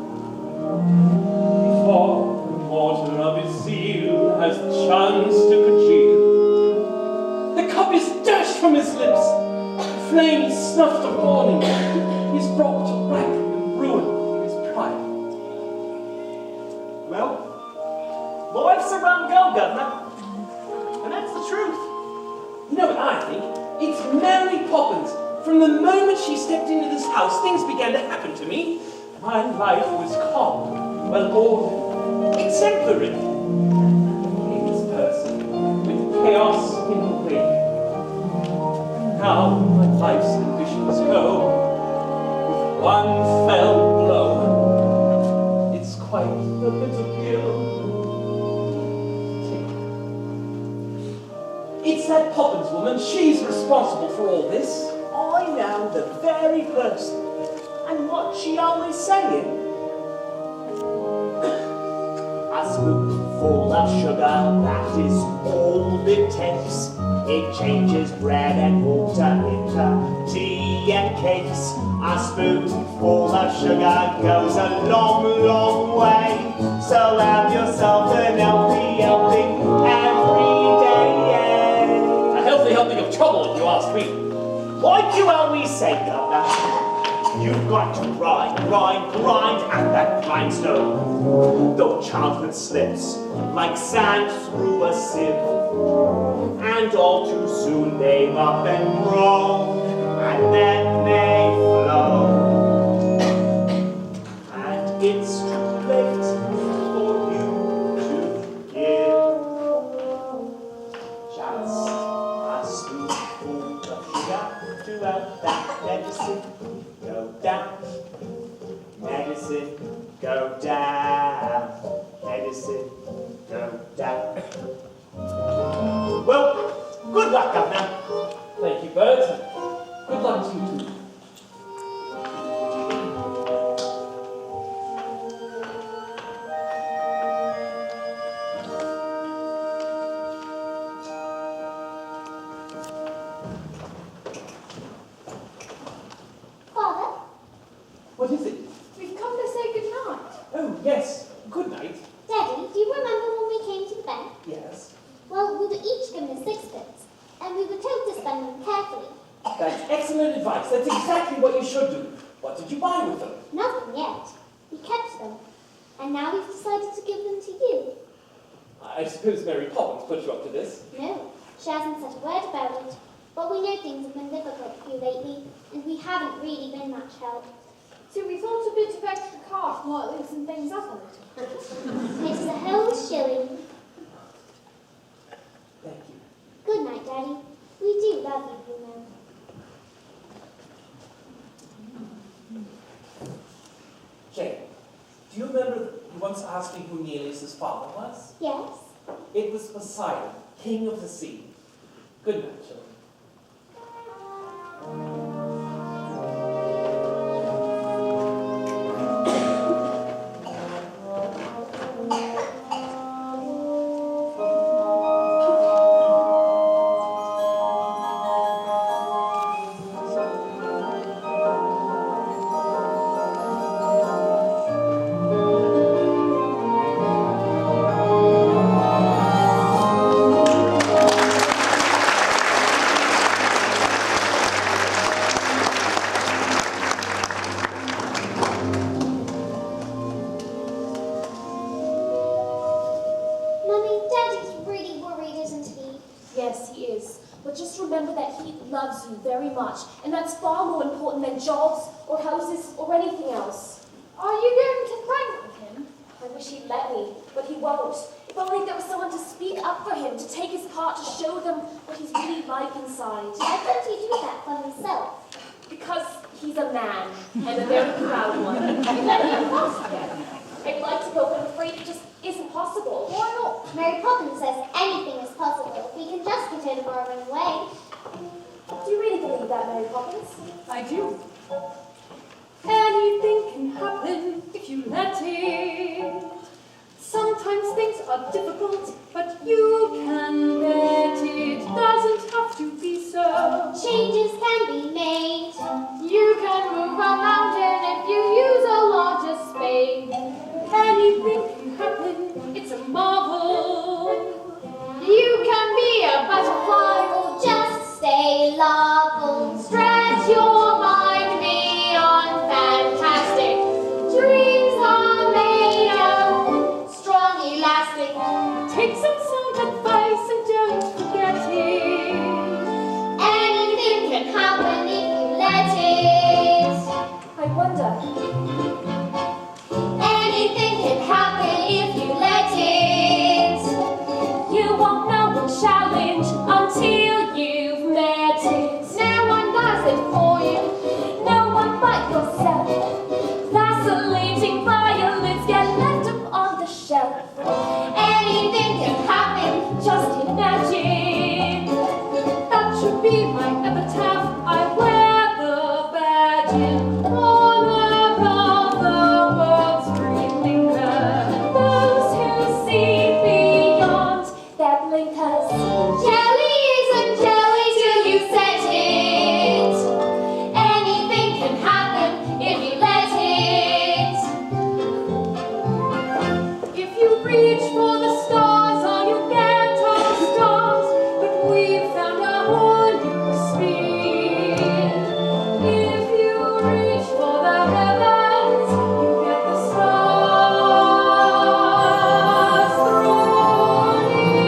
Before the mortar of his zeal has the chance to congeal, the cup is dashed from his lips, the flame is snuffed of morning, he is brought to rack and ruin in his pride. Well, life's a run go, Governor. And that's the truth. You know what I think? It's Mary Poppins. From the moment she stepped into this house, things began to happen to me. My life was calm, well-ordered, exemplary. This person with chaos in the wake. Now my life's ambitions go with one fell blow. It's quite a bitter pill. It's that Poppins woman. She's responsible for all this. I know the very person. And what's she always saying? A spoonful of sugar, that is all it takes. It changes bread and water into tea and cakes. A spoonful of sugar goes a long, long way. So have yourself an healthy helping every day. A healthy helping of trouble, if you ask me. Like you always say, Governor, you've got to grind, grind, grind at that grindstone. Though childhood slips like sand through a sieve, and all too soon they up and grow, and then they flow. And it's too late for you to give just a spoonful of sugar to help that medicine go down. Medicine go down. Medicine go down. Well, good luck, Governor. Thank you, Bert. Good luck to you too. Father, What is it? We've come to say goodnight. Oh, yes. Good night. Daddy, do you remember when we came to the bank? Yes. Well, we were each given a sixpence, and we were told to spend them carefully. That's excellent advice. That's exactly what you should do. What did you buy with them? Nothing yet. We kept them, and now we've decided to give them to you. I suppose Mary Poppins put you up to this. No, she hasn't said a word about it, but we know things have been difficult for you lately, and we haven't really been much help. So we thought a bit of extra cash might loosen things up a little. It's a whole shilling. Thank you. Good night, Daddy. We do love you, you know. Jane, do you remember you once asked me who Neelius's father was? Yes? It was Poseidon, king of the sea. Good night, children. But just remember that he loves you very much, and that's far more important than jobs or houses or anything else. Are you going to prank with him? I wish he'd let me, but he won't. If only there was someone to speak up for him, to take his part, to show them what he's really like inside. Why couldn't he do that for himself? Because he's a man, and a very proud one. Let him cross again. I'd like to go, but I'm afraid it just isn't possible. Why not? Mary Poppins says anything is possible if we can just get over our own way. Do you really believe that, Mary Poppins? I do. Anything can happen if you let it. Sometimes things are difficult, but you can bet it doesn't have to be so. Changes can be made. You can move a mountain if you use a larger spade. Anything can happen, it's a marvel. You can be a butterfly Or just stay lovable. stretch your mind beyond fantastic. Dreams are made of strong elastic. Take some sound advice and don't forget it. Anything can happen if you let it. I wonder. Anything can happen if you let it. You won't know a challenge until you've met it. No one does it for you. No one but yourself. Vacillating violins get left up on the shelf. Anything can happen. Just imagine. That should be my epitaph. I wear the badge in honor of the world's free thinker. Those who see beyond their blinkers. Jelly isn't jelly till you set it. Anything can happen if you let it. If you reach for the stars, all you get are stars. But we've found a whole new spin. If you reach for the heavens, you get the stars thrown in.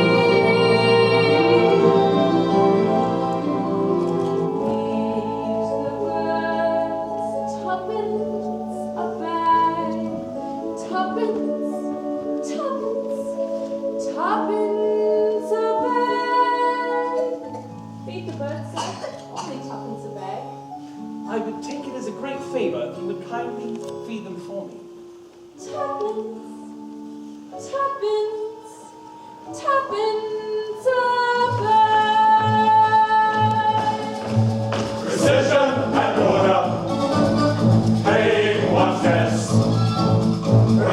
These the words, tuppence a bag, tuppence, tuppence a bag. Feed the birds, sir. Only tuppence a bag. I would take it as a great favor if you would kindly feed them for me. Tuppence, tuppence, tuppence a bag. Precision and order, paying one's debts,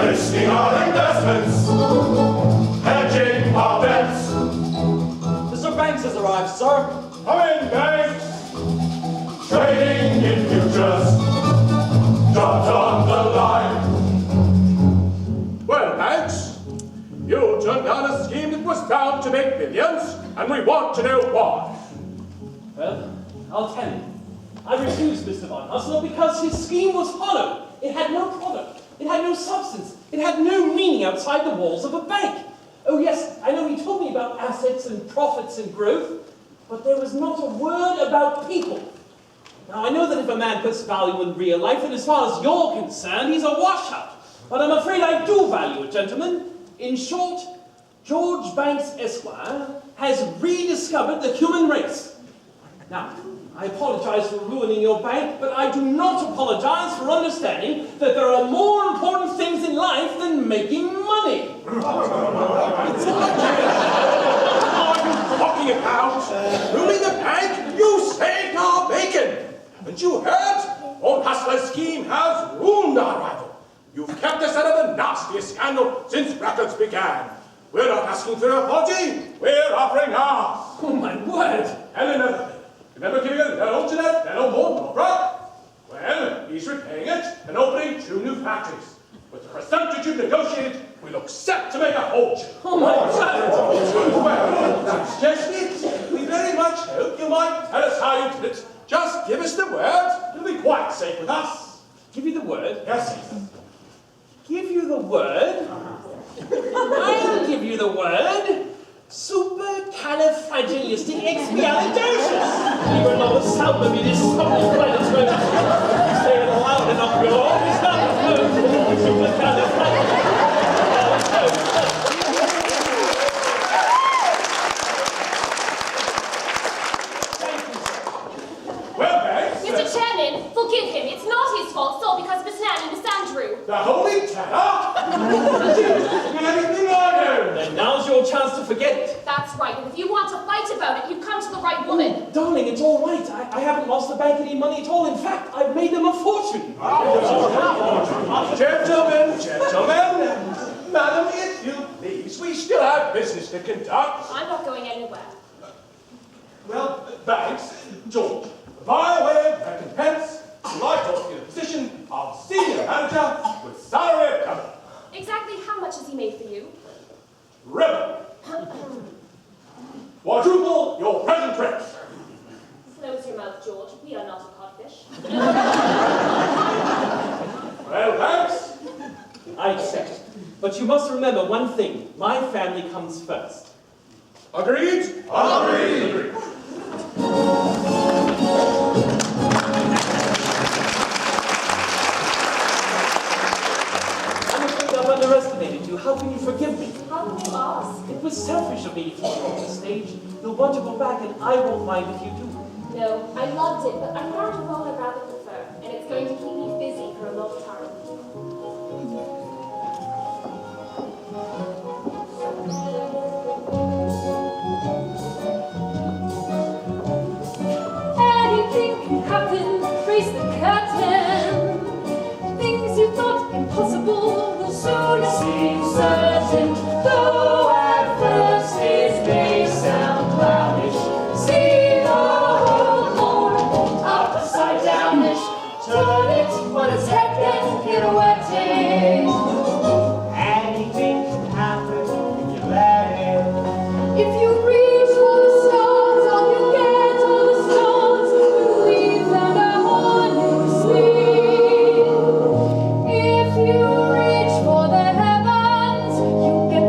risking our investments, hedging our bets. Mr. Banks has arrived, sir. Come in, Banks. Trading in futures, jobs on the line. Well, Banks, you turned down a scheme that was bound to make millions, and we want to know why. Well, I'll tell you. I refused Mr. Von Hustler because his scheme was hollow. It had no product. It had no substance. It had no meaning outside the walls of a bank. Oh yes, I know he told me about assets and profits and growth, but there was not a word about people. Now, I know that if a man puts value in real life, and as far as you're concerned, he's a washout. But I'm afraid I do value it, gentlemen. In short, George Banks, Esquire, has rediscovered the human race. Now, I apologize for ruining your bank, but I do not apologize for understanding that there are more important things in life than making money. What are you talking about? Ruining the bank? You saved our bacon! And you heard? Old Hustler's scheme has ruined our rival. You've kept us out of the nastiest scandal since records began. We're not asking for an apology, we're offering ours. Oh, my word! And another thing. Remember giving a loan to that fellow Moldova? Well, he's repaying it and opening 2 new factories. With the percentage you've negotiated, we look set to make a fortune. Oh, my word! Well, suggest it. We very much hope you might tell us how you did it. Just give us the word. It'll be quite safe with us. Give you the word? Yes. Give you the word? I'll give you the word. Supercalifragilisticexpialidocious. extragilistic expialidocious. Even though the sound of it is something planetary. Say it loud enough, you'll always have the phone. Well, Banks. Mr. Chairman, forgive him. It's not his fault. It's all because of Miss Nan and Miss Andrew. The holy terror? Anything I know. Then now's your chance to forget it. That's right. And if you want to fight about it, you've come to the right woman. Darling, it's all right. I haven't lost the bank any money at all. In fact, I've made them a fortune. Gentlemen, madam, if you please, we still have business to conduct. I'm not going anywhere. Well, Banks, George, by way of recompense, I'd like to offer you the position of senior manager with salary of cover. Exactly how much has he made for you? Ribbon. Quadruple your present rent. Close your mouth, George. We are not a codfish. Well, Banks, I accept. But you must remember one thing. My family comes first. agreed? Agreed. I'm afraid I've underestimated you. How can you forgive me? How can you ask? It was selfish of me to keep you off the stage. You'll want to go back, and I won't mind if you do. No, I loved it, but I found a role I'd rather prefer, and it's going to keep me busy for a long time. Anything can happen, raise the curtain. Things you thought impossible will soon seem certain. Though at first it may sound clownish, see the whole world upside downish. Turn it on its head, then pirouette it. Anything can happen if you let it. If you reach for the stars, all you get are the stars. Believe that I'm on your sleeve. If you reach for the heavens, you get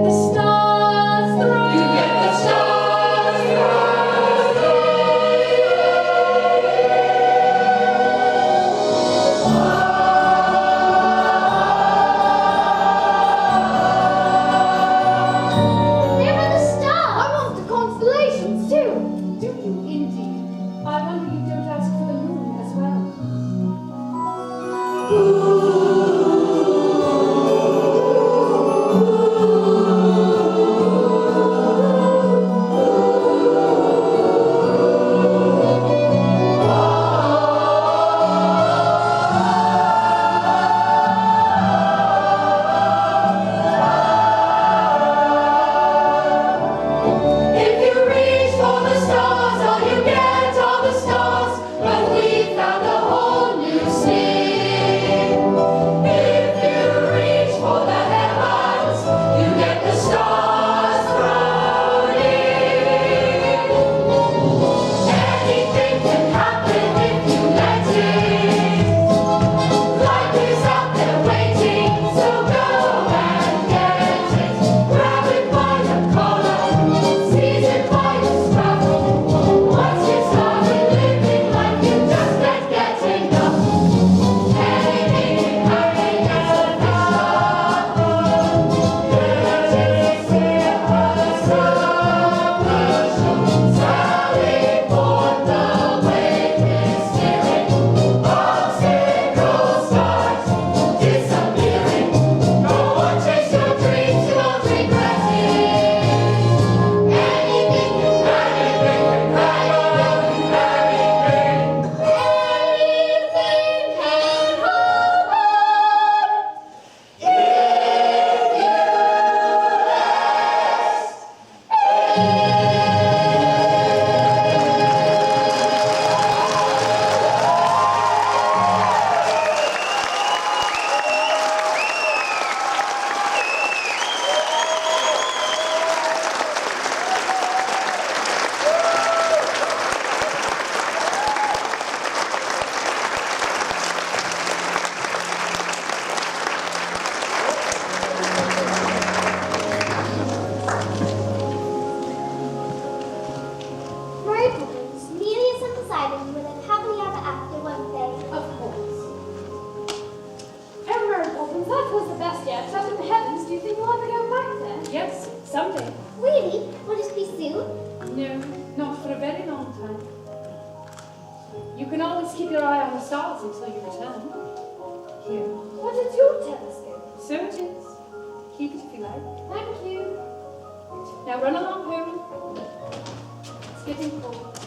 sometime. You can always keep your eye on the stars until you return. Here. What is your telescope? So it is. Keep it if you like. Thank you. Now run along home. It's getting cold.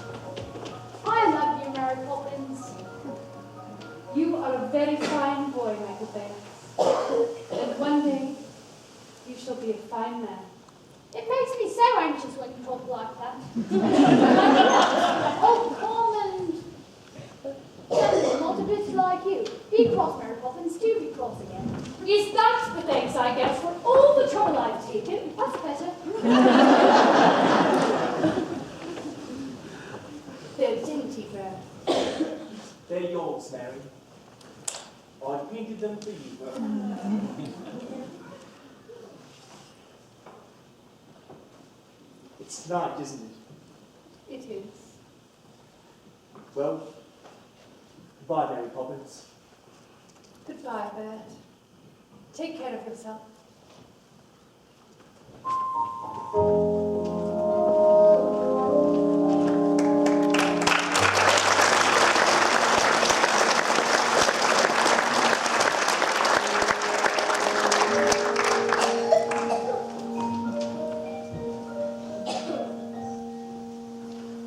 I love you, Mary Poppins. You are a very fine boy, my good Bear. And one day, you shall be a fine man. It makes me so anxious when you talk like that. Oh, calm and gentle, not a bit like you. Be cross, Mary Poppins. Do be cross again. Is that the thanks I get for all the trouble I've taken? That's better. They're dainty, Bear. They're yours, Mary. I painted them for you. It's night, isn't it? It is. Well, goodbye, Mary Poppins. Goodbye, Bear. Take care of yourself.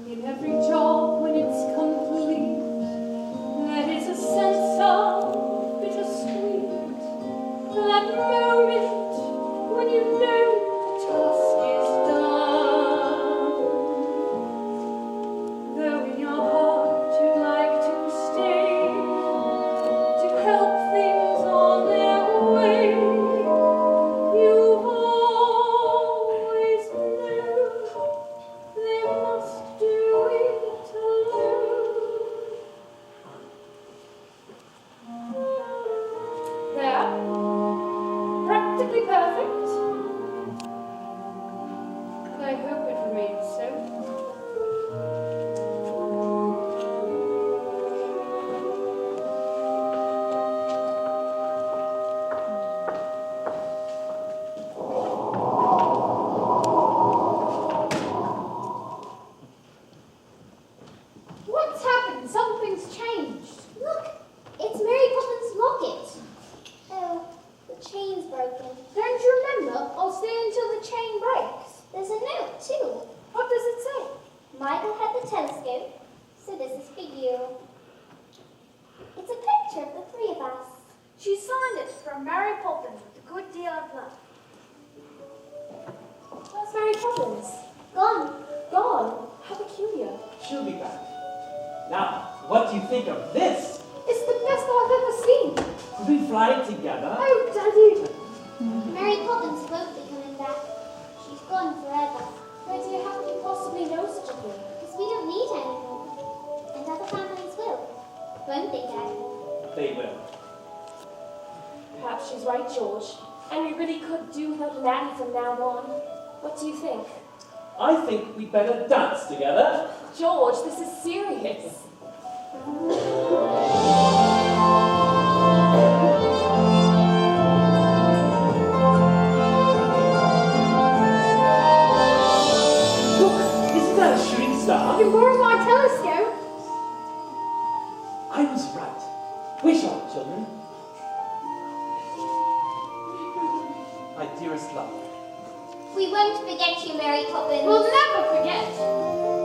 In every job when it's complete, there is a sense of bittersweet. That moment when you know the task is done. Though in your heart you'd like to stay, to help things on their way, you always know they must do it alone. There. Practically perfect. I hope it remains so. What's happened? Something's changed. Look, it's Mary Poppins' locket. Oh, the chain's broken. Don't you remember? I'll stay until the chain breaks. There's a note, too. What does it say? Michael had the telescope, so this is for you. It's a picture of the three of us. She signed it from Mary Poppins with a good deal of love. Where's Mary Poppins? Gone. Gone? How peculiar. She'll be back. Now, what do you think of this? It's the best I've ever seen. Could we fly it together? Oh, Daddy! Mary Poppins won't be coming back. She's gone forever. But dear, how could you possibly know such a thing? Because we don't need any more. And other families will. Won't they, Daddy? They will. Perhaps she's right, George. And we really could do without Nanny from now on. What do you think? I think we'd better dance together. George, this is serious. Look, isn't that a shooting star? You borrowed my telescope? I was right. Wish on, children. My dearest love. We won't forget you, Mary Poppins. We'll never forget.